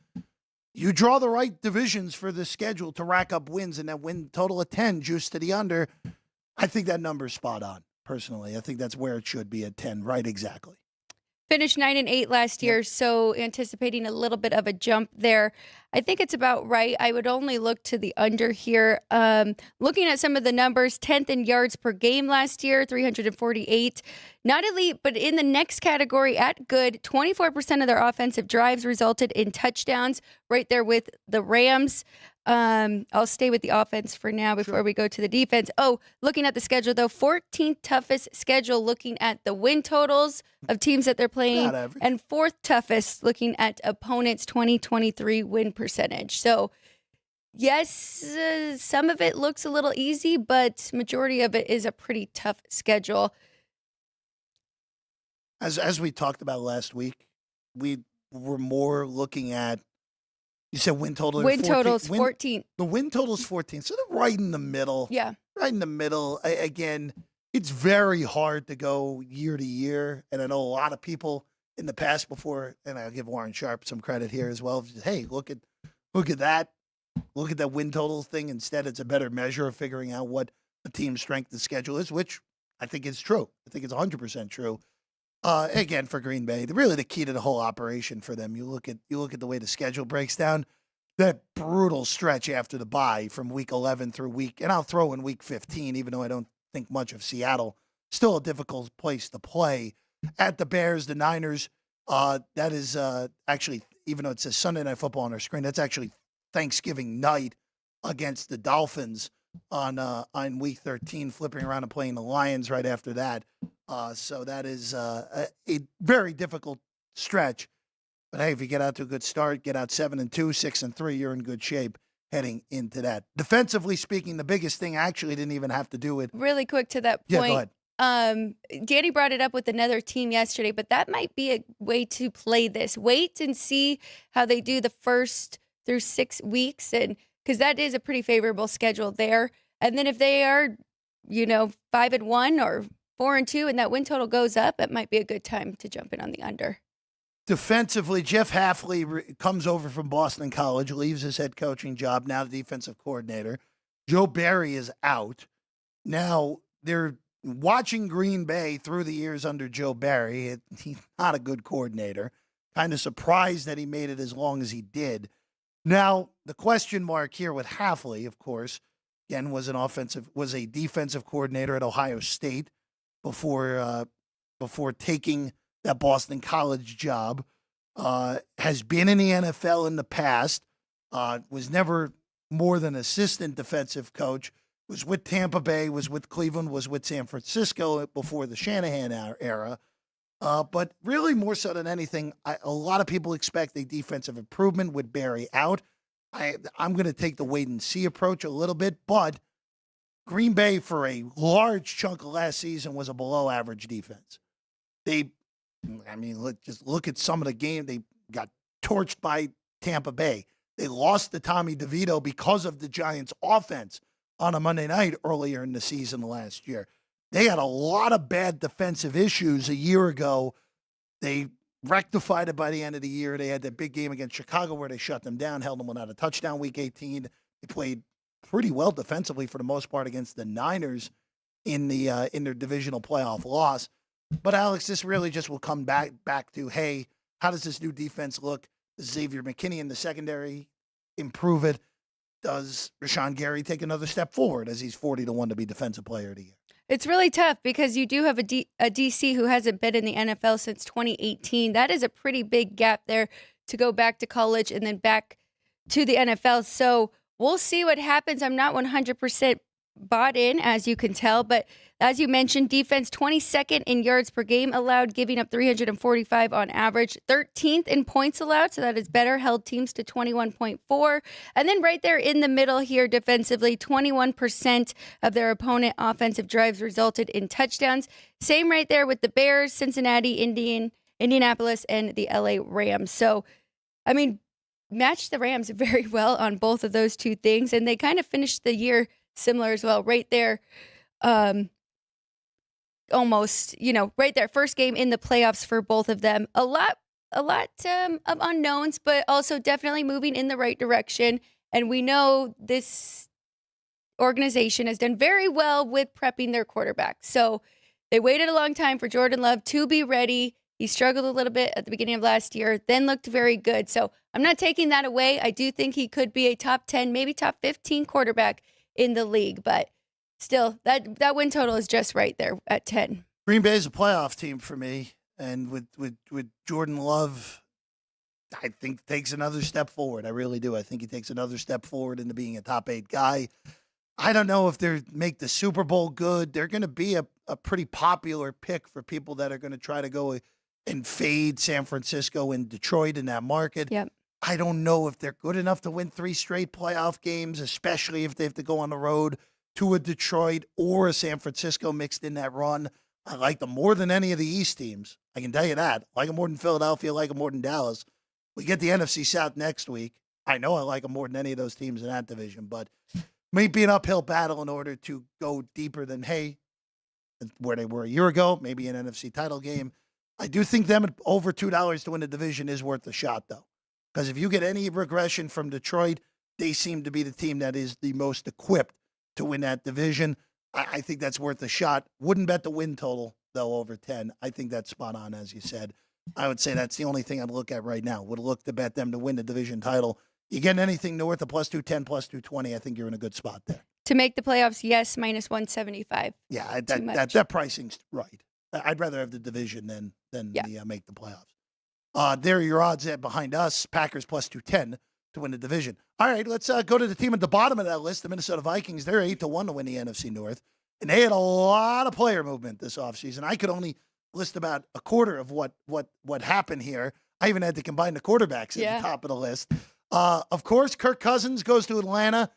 Speaker 2: You draw the right divisions for the schedule to rack up wins, and that win total of 10, juice to the under. I think that number's spot on, personally. I think that's where it should be at 10, right exactly.
Speaker 3: Finished 9-8 last year, so anticipating a little bit of a jump there. I think it's about right. I would only look to the under here. Looking at some of the numbers, 10th in yards per game last year, 348. Not elite, but in the next category at good, 24% of their offensive drives resulted in touchdowns, right there with the Rams. I'll stay with the offense for now before we go to the defense. Oh, looking at the schedule, though, 14th toughest schedule looking at the win totals of teams that they're playing, and 4th toughest looking at opponents' 2023 win percentage. So, yes, some of it looks a little easy, but majority of it is a pretty tough schedule.
Speaker 2: As we talked about last week, we're more looking at. You said win total.
Speaker 3: Win total's 14.
Speaker 2: The win total's 14, so they're right in the middle.
Speaker 3: Yeah.
Speaker 2: Right in the middle. Again, it's very hard to go year to year, and I know a lot of people in the past before, and I'll give Warren Sharp some credit here as well. Hey, look at that. Look at that win total thing. Instead, it's a better measure of figuring out what a team's strength of schedule is, which I think is true. I think it's 100% true. Again, for Green Bay, really the key to the whole operation for them. You look at the way the schedule breaks down. That brutal stretch after the bye from week 11 through and I'll throw in week 15, even though I don't think much of Seattle. Still a difficult place to play. At the Bears, the Niners, that is actually, even though it says Sunday Night Football on our screen, that's actually Thanksgiving night against the Dolphins on week 13, flipping around and playing the Lions right after that. So that is a very difficult stretch. But hey, if you get out to a good start, get out 7-2, 6-3, you're in good shape heading into that. Defensively speaking, the biggest thing actually didn't even have to do with.
Speaker 3: Really quick to that point.
Speaker 2: Yeah, go ahead.
Speaker 3: Danny brought it up with another team yesterday, but that might be a way to play this. Wait and see how they do the first through 6 weeks, and because that is a pretty favorable schedule there. And then if they are, 5-1 or 4-2, and that win total goes up, it might be a good time to jump in on the under.
Speaker 2: Defensively, Jeff Hafley comes over from Boston College, leaves his head coaching job, now the defensive coordinator. Joe Barry is out. Now, they're watching Green Bay through the years under Joe Barry. He's not a good coordinator. Kind of surprised that he made it as long as he did. Now, the question mark here with Hafley, of course, again, was a defensive coordinator at Ohio State before taking that Boston College job, has been in the NFL in the past, was never more than assistant defensive coach, was with Tampa Bay, was with Cleveland, was with San Francisco before the Shanahan era. But really more so than anything, a lot of people expect a defensive improvement with Barry out. I'm going to take the wait and see approach a little bit, but Green Bay for a large chunk of last season was a below average defense. Just look at some of the game. They got torched by Tampa Bay. They lost to Tommy DeVito because of the Giants' offense on a Monday night earlier in the season last year. They had a lot of bad defensive issues a year ago. They rectified it by the end of the year. They had that big game against Chicago where they shut them down, held them without a touchdown week 18. They played pretty well defensively for the most part against the Niners in their divisional playoff loss. But, Alex, this really just will come back to, hey, how does this new defense look? Does Xavier McKinney in the secondary improve it? Does Rashawn Gary take another step forward as he's 40-1 to be Defensive Player of the Year?
Speaker 3: It's really tough because you do have a DC who hasn't been in the NFL since 2018. That is a pretty big gap there to go back to college and then back to the NFL. So we'll see what happens. I'm not 100% bought in, as you can tell, but as you mentioned, defense 22nd in yards per game allowed, giving up 345 on average, 13th in points allowed, so that is better, held teams to 21.4. And then right there in the middle here defensively, 21% of their opponent offensive drives resulted in touchdowns. Same right there with the Bears, Cincinnati, Indianapolis, and the LA Rams. So, matched the Rams very well on both of those two things, and they kind of finished the year similar as well, right there. Almost, right there. First game in the playoffs for both of them. A lot of unknowns, but also definitely moving in the right direction. And we know this organization has done very well with prepping their quarterback. So they waited a long time for Jordan Love to be ready. He struggled a little bit at the beginning of last year, then looked very good. So I'm not taking that away. I do think he could be a top 10, maybe top 15 quarterback in the league, but still, that win total is just right there at 10.
Speaker 2: Green Bay is a playoff team for me, and with Jordan Love, I think takes another step forward. I really do. I think he takes another step forward into being a top 8 guy. I don't know if they make the Super Bowl good. They're going to be a pretty popular pick for people that are going to try to go and fade San Francisco and Detroit in that market.
Speaker 3: Yep.
Speaker 2: I don't know if they're good enough to win 3 straight playoff games, especially if they have to go on the road to a Detroit or a San Francisco mixed in that run. I like them more than any of the East teams. I can tell you that. I like them more than Philadelphia. I like them more than Dallas. We get the NFC South next week. I know I like them more than any of those teams in that division, but may be an uphill battle in order to go deeper than, hey, where they were a year ago, maybe an NFC title game. I do think them at over $2 to win the division is worth a shot, though. Because if you get any regression from Detroit, they seem to be the team that is the most equipped to win that division. I think that's worth a shot. Wouldn't bet the win total, though, over 10. I think that's spot on, as you said. I would say that's the only thing I'd look at right now. Would look to bet them to win the division title. You get anything north of plus 210, plus 220, I think you're in a good spot there.
Speaker 3: To make the playoffs, yes, minus 175.
Speaker 2: Yeah, that pricing's right. I'd rather have the division than make the playoffs. There are your odds behind us. Packers plus 210 to win the division. All right, let's go to the team at the bottom of that list, the Minnesota Vikings. They're 8-1 to win the NFC North, and they had a lot of player movement this offseason. I could only list about a quarter of what happened here. I even had to combine the quarterbacks at the top of the list. Of course, Kirk Cousins goes to Atlanta.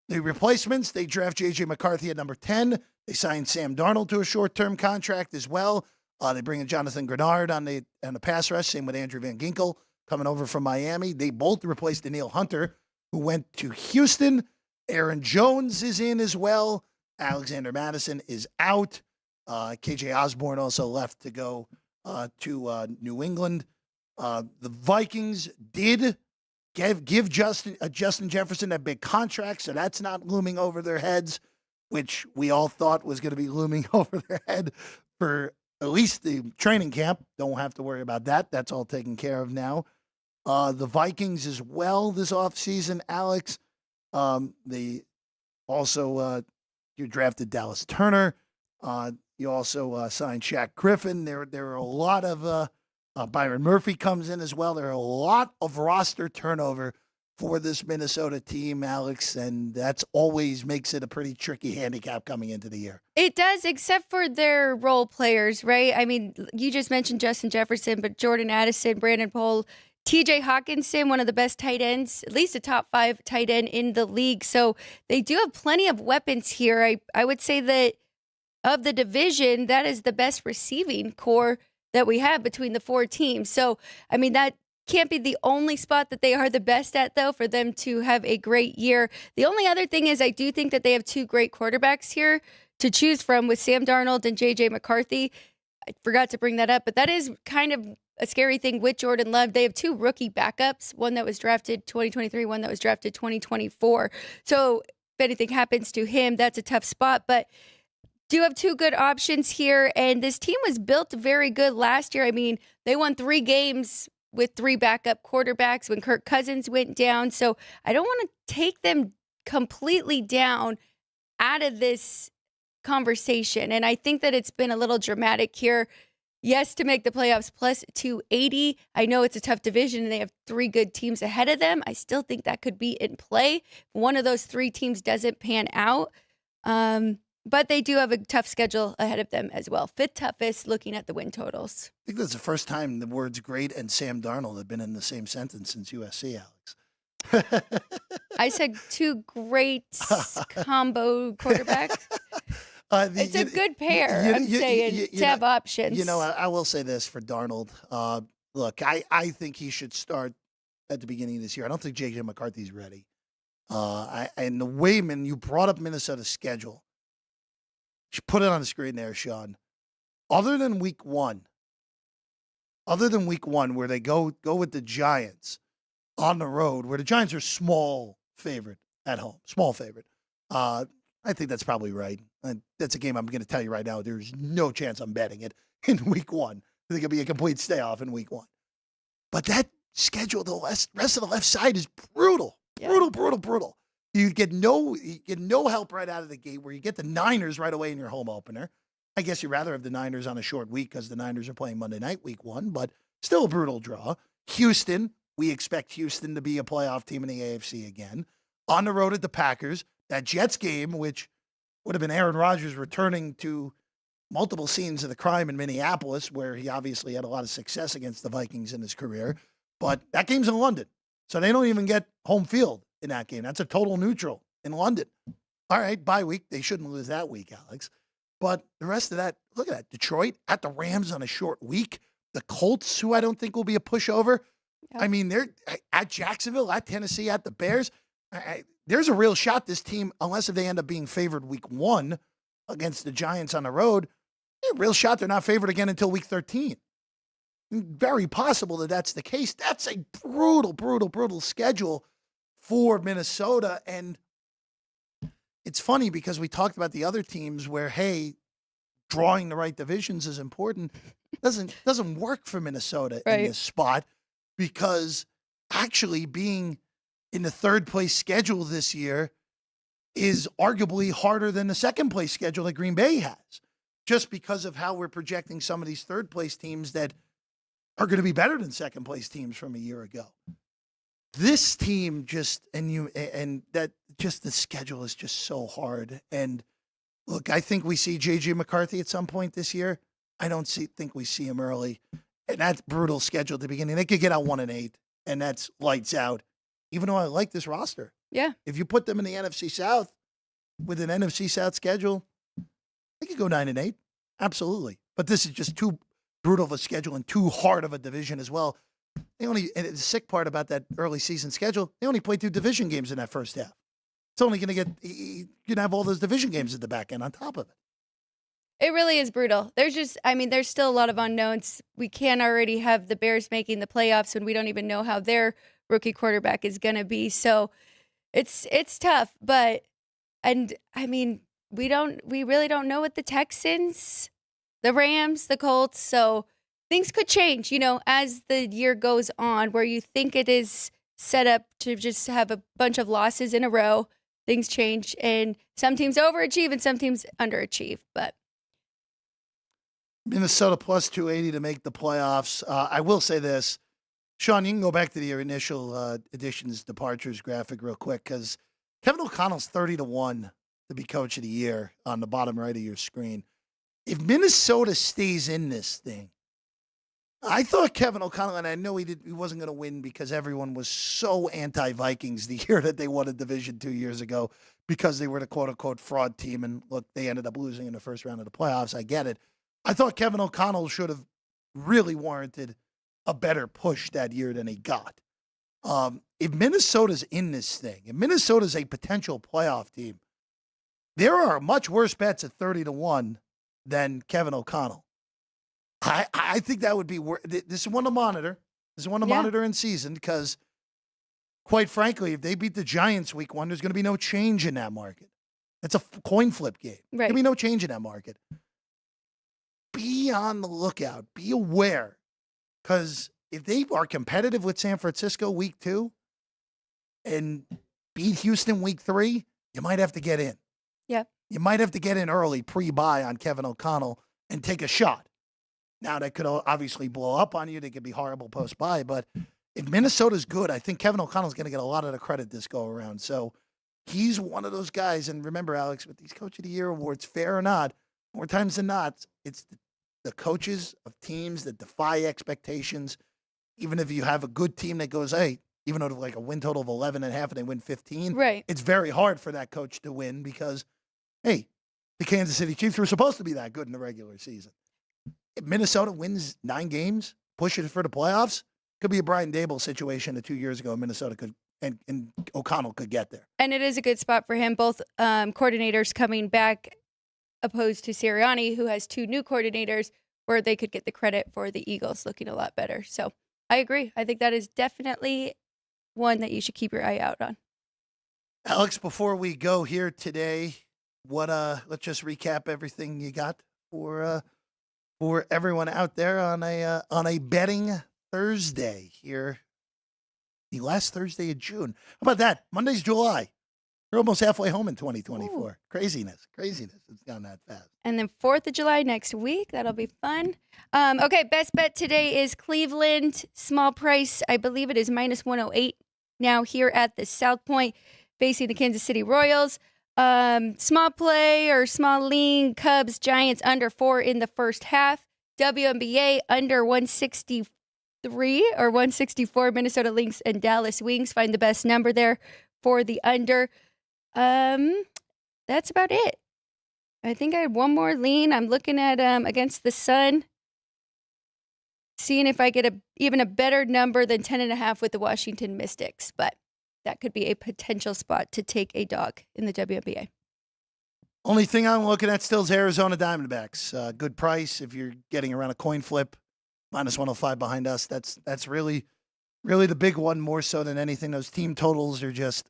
Speaker 2: The replacements, they draft J.J. McCarthy at number 10. They signed Sam Darnold to a short-term contract as well. They bring in Jonathan Grenard on the pass rush, same with Andrew Van Ginkel coming over from Miami. They both replaced Daniil Hunter, who went to Houston. Aaron Jones is in as well. Alexander Madison is out. KJ Osborne also left to go to New England. The Vikings did give Justin Jefferson a big contract, so that's not looming over their heads, which we all thought was going to be looming over their head for at least the training camp. Don't have to worry about that. That's all taken care of now. The Vikings as well this offseason, Alex. They also you drafted Dallas Turner. You also signed Shaq Griffin. There are a lot of Byron Murphy comes in as well. There are a lot of roster turnover for this Minnesota team, Alex, and that's always makes it a pretty tricky handicap coming into the year.
Speaker 3: It does, except for their role players, right? I mean, you just mentioned Justin Jefferson, but Jordan Addison, Brandon Pohl, TJ Hawkinson, one of the best tight ends, at least a top 5 tight end in the league. So they do have plenty of weapons here. I would say that of the division, that is the best receiving core that we have between the 4 teams. So, I mean, that can't be the only spot that they are the best at, though, for them to have a great year. The only other thing is I do think that they have 2 great quarterbacks here to choose from with Sam Darnold and J.J. McCarthy. I forgot to bring that up, but that is kind of a scary thing with Jordan Love. They have 2 rookie backups, one that was drafted 2023, one that was drafted 2024. So if anything happens to him, that's a tough spot. But do have 2 good options here, and this team was built very good last year. I mean, they won 3 games with 3 backup quarterbacks when Kirk Cousins went down. So I don't want to take them completely down out of this conversation. And I think that it's been a little dramatic here. Yes, to make the playoffs plus 280. I know it's a tough division and they have 3 good teams ahead of them. I still think that could be in play. If one of those 3 teams doesn't pan out. But they do have a tough schedule ahead of them as well. 5th toughest looking at the win totals.
Speaker 2: I think that's the first time the words great and Sam Darnold have been in the same sentence since USC, Alex.
Speaker 3: I said 2 great combo quarterbacks. It's a good pair, I'm saying, to have options.
Speaker 2: You know, I will say this for Darnold. Look, I think he should start at the beginning of this year. I don't think J.J. McCarthy's ready. And the way, you brought up Minnesota's schedule. You put it on the screen there, Sean. Other than week one, where they go with the Giants on the road, where the Giants are small favorite at home, small favorite. I think that's probably right. That's a game I'm going to tell you right now. There's no chance I'm betting it in week one. I think it'll be a complete stay off in week one. But that schedule, the rest of the left side is brutal, brutal. You get no help right out of the gate, where you get the Niners right away in your home opener. I guess you'd rather have the Niners on a short week because the Niners are playing Monday night, week 1, but still a brutal draw. Houston, we expect Houston to be a playoff team in the AFC again. On the road at the Packers, that Jets game, which would have been Aaron Rodgers returning to multiple scenes of the crime in Minneapolis, where he obviously had a lot of success against the Vikings in his career. But that game's in London, so they don't even get home field in that game. That's a total neutral in London. All right, bye week. They shouldn't lose that week, Alex. But the rest of that, look at that. Detroit at the Rams on a short week. The Colts, who I don't think will be a pushover. I mean, they're at Jacksonville, at Tennessee, at the Bears. There's a real shot this team, unless if they end up being favored week 1 against the Giants on the road, a real shot they're not favored again until week 13. Very possible that that's the case. That's a brutal schedule for Minnesota. And it's funny because we talked about the other teams where, hey, drawing the right divisions is important. Doesn't work for Minnesota in this spot, because actually being in the third place schedule this year is arguably harder than the second place schedule that Green Bay has, just because of how we're projecting some of these third place teams that are going to be better than second place teams from a year ago. This team the schedule is just so hard. And look, I think we see J.J. McCarthy at some point this year. I don't think we see him early. And that's brutal schedule at the beginning. They could get out 1-8, and that's lights out. Even though I like this roster.
Speaker 3: Yeah.
Speaker 2: If you put them in the NFC South with an NFC South schedule, they could go 9-8. Absolutely. But this is just too brutal of a schedule and too hard of a division as well. And the sick part about that early season schedule, they only played 2 division games in that first half. It's only going to get, you're going to have all those division games at the back end on top of it.
Speaker 3: It really is brutal. There's still a lot of unknowns. We can't already have the Bears making the playoffs when we don't even know how their rookie quarterback is going to be. So it's tough, we really don't know what the Texans, the Rams, the Colts. So things could change, as the year goes on, where you think it is set up to just have a bunch of losses in a row. Things change, and some teams overachieve and some teams underachieve. But
Speaker 2: Minnesota plus 280 to make the playoffs. I will say this. Sean, you can go back to the initial additions, departures graphic real quick, because Kevin O'Connell's 30-1 to be coach of the year on the bottom right of your screen. If Minnesota stays in this thing, I thought Kevin O'Connell, and I know he wasn't going to win because everyone was so anti-Vikings the year that they won a division 2 years ago because they were the quote-unquote fraud team. And look, they ended up losing in the first round of the playoffs. I get it. I thought Kevin O'Connell should have really warranted a better push that year than he got. If Minnesota's in this thing, if Minnesota's a potential playoff team, there are much worse bets at 30-1 than Kevin O'Connell. I think that would be worth. This is one to monitor. This is one to monitor in season because, quite frankly, if they beat the Giants week 1, there's going to be no change in that market. It's a coin flip game. Right. There'll be no change in that market. Be on the lookout. Be aware. Because if they are competitive with San Francisco week 2 and beat Houston week 3, you might have to get in.
Speaker 3: Yep.
Speaker 2: You might have to get in early, pre-buy on Kevin O'Connell and take a shot. Now, that could obviously blow up on you. They could be horrible post-buy. But if Minnesota's good, I think Kevin O'Connell's going to get a lot of the credit this go-around. So he's one of those guys. And remember, Alex, with these Coach of the Year awards, fair or not, more times than not, it's the coaches of teams that defy expectations. Even if you have a good team that goes, hey, even though like a win total of 11.5 and they win 15,
Speaker 3: right,
Speaker 2: it's very hard for that coach to win because, hey, the Kansas City Chiefs were supposed to be that good in the regular season. If Minnesota wins 9 games, pushes for the playoffs, could be a Brian Dable situation that 2 years ago Minnesota could and O'Connell could get there.
Speaker 3: And it is a good spot for him. Both coordinators coming back, opposed to Sirianni, who has 2 new coordinators, where they could get the credit for the Eagles looking a lot better. So I agree. I think that is definitely one that you should keep your eye out on.
Speaker 2: Alex, before we go here today, let's just recap everything you got for everyone out there on a betting Thursday here, the last Thursday of June. How about that? Monday's July. We're almost halfway home in 2024. Ooh. Craziness. It's gone that fast.
Speaker 3: And then 4th of July next week. That'll be fun. Okay, best bet today is Cleveland. Small price. I believe it is -108 now here at the South Point, facing the Kansas City Royals. Small play or small lean, Cubs, Giants under 4 in the first half. WNBA under 163 or 164, Minnesota Lynx and Dallas Wings. Find the best number there for the under. That's about it. I think I had one more lean. I'm looking at against the Sun. seeing if I get even a better number than 10.5 with the Washington Mystics, but that could be a potential spot to take a dog in the WNBA.
Speaker 2: Only thing I'm looking at still is Arizona Diamondbacks. Good price if you're getting around a coin flip. -105 behind us. That's really the big one, more so than anything. Those team totals are just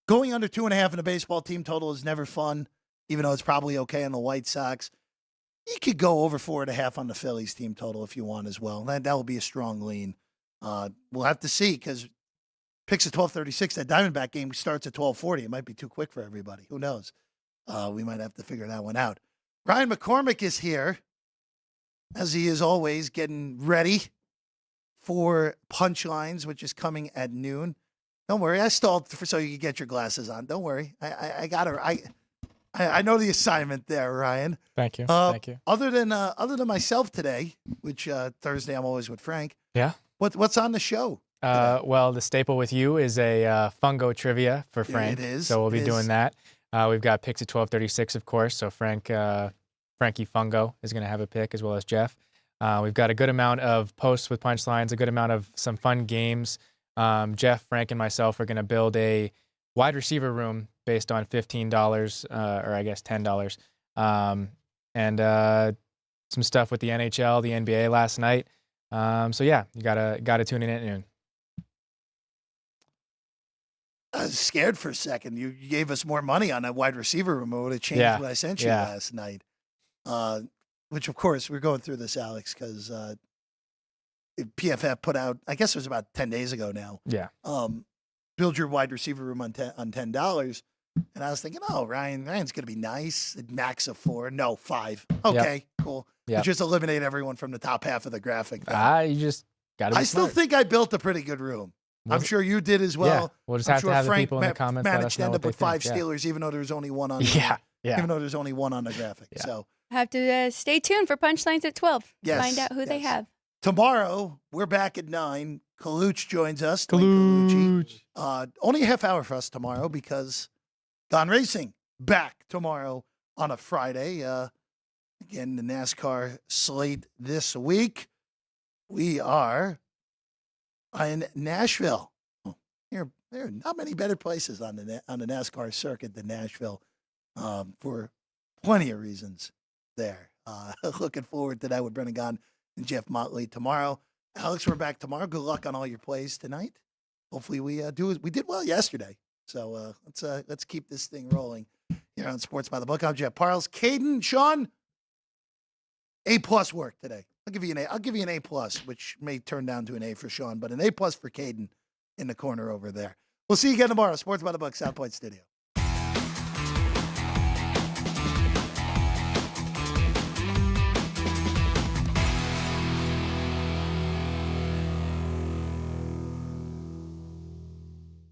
Speaker 2: going under 2.5 in a baseball team total is never fun, even though it's probably okay on the White Sox. You could go over 4.5 on the Phillies team total if you want as well. That will be a strong lean. We'll have to see because picks at 12:36. That Diamondback game starts at 12:40. It might be too quick for everybody. Who knows? We might have to figure that one out. Ryan McCormick is here, as he is always, getting ready for Punchlines, which is coming at noon. Don't worry, I stalled so you can get your glasses on. Don't worry, I got her. I know the assignment there, Ryan.
Speaker 6: Thank you. Thank you.
Speaker 2: Other than myself today, which Thursday I'm always with Frank.
Speaker 6: Yeah.
Speaker 2: What's on the show?
Speaker 6: Well, the staple with you is a fungo trivia for Frank.
Speaker 2: It is.
Speaker 6: So we'll be doing that. We've got picks at 12:36, of course. So Frankie Fungo is going to have a pick, as well as Jeff. We've got a good amount of posts with punchlines, a good amount of some fun games. Jeff, Frank, and myself are going to build a wide receiver room based on $15, or I guess $10, and some stuff with the NHL, the NBA last night. So yeah, you gotta tune in at noon.
Speaker 2: I was scared for a second. You gave us more money on that wide receiver room. It would have changed what I sent you last night. Which, of course, we're going through this, Alex, because PFF put out, I guess it was about 10 days ago now.
Speaker 6: Yeah.
Speaker 2: Build your wide receiver room on $10. And I was thinking, Ryan's going to be nice. Max of 4. No, 5. Okay, cool.
Speaker 6: Yep.
Speaker 2: Just eliminate everyone from the top half of the graphic.
Speaker 6: You just got to be
Speaker 2: I still
Speaker 6: smart.
Speaker 2: think I built a pretty good room. I'm sure you did as well.
Speaker 6: Yeah. We'll just
Speaker 2: I'm
Speaker 6: have
Speaker 2: sure
Speaker 6: to have
Speaker 2: Frank
Speaker 6: the people in the comments let us
Speaker 2: managed to
Speaker 6: know
Speaker 2: end
Speaker 6: what
Speaker 2: up
Speaker 6: they
Speaker 2: with 5
Speaker 6: think.
Speaker 2: Steelers, even though there's only one on even though there's only one on the graphic.
Speaker 6: Yeah.
Speaker 2: So
Speaker 3: Have to stay tuned for Punchlines at 12.
Speaker 2: Yes,
Speaker 3: Find out who they have.
Speaker 2: tomorrow, we're back at 9. Kaluch joins us.
Speaker 6: Kaluch.
Speaker 2: Only a half hour for us tomorrow because Gone Racing back tomorrow on a Friday. Again, the NASCAR slate this week. We are in Nashville. There are not many better places on the NASCAR circuit than Nashville, for plenty of reasons there. Looking forward to that with Brennan Gaughan and Jeff Motley tomorrow. Alex, we're back tomorrow. Good luck on all your plays tonight. Hopefully we did well yesterday. So let's keep this thing rolling here on Sports by the Book. I'm Jeff Parles. Caden, Sean, A+ work today. I'll give you an A+, which may turn down to an A for Sean, but an A+ for Caden in the corner over there. We'll see you again tomorrow. Sports by the Book, South Point Studio.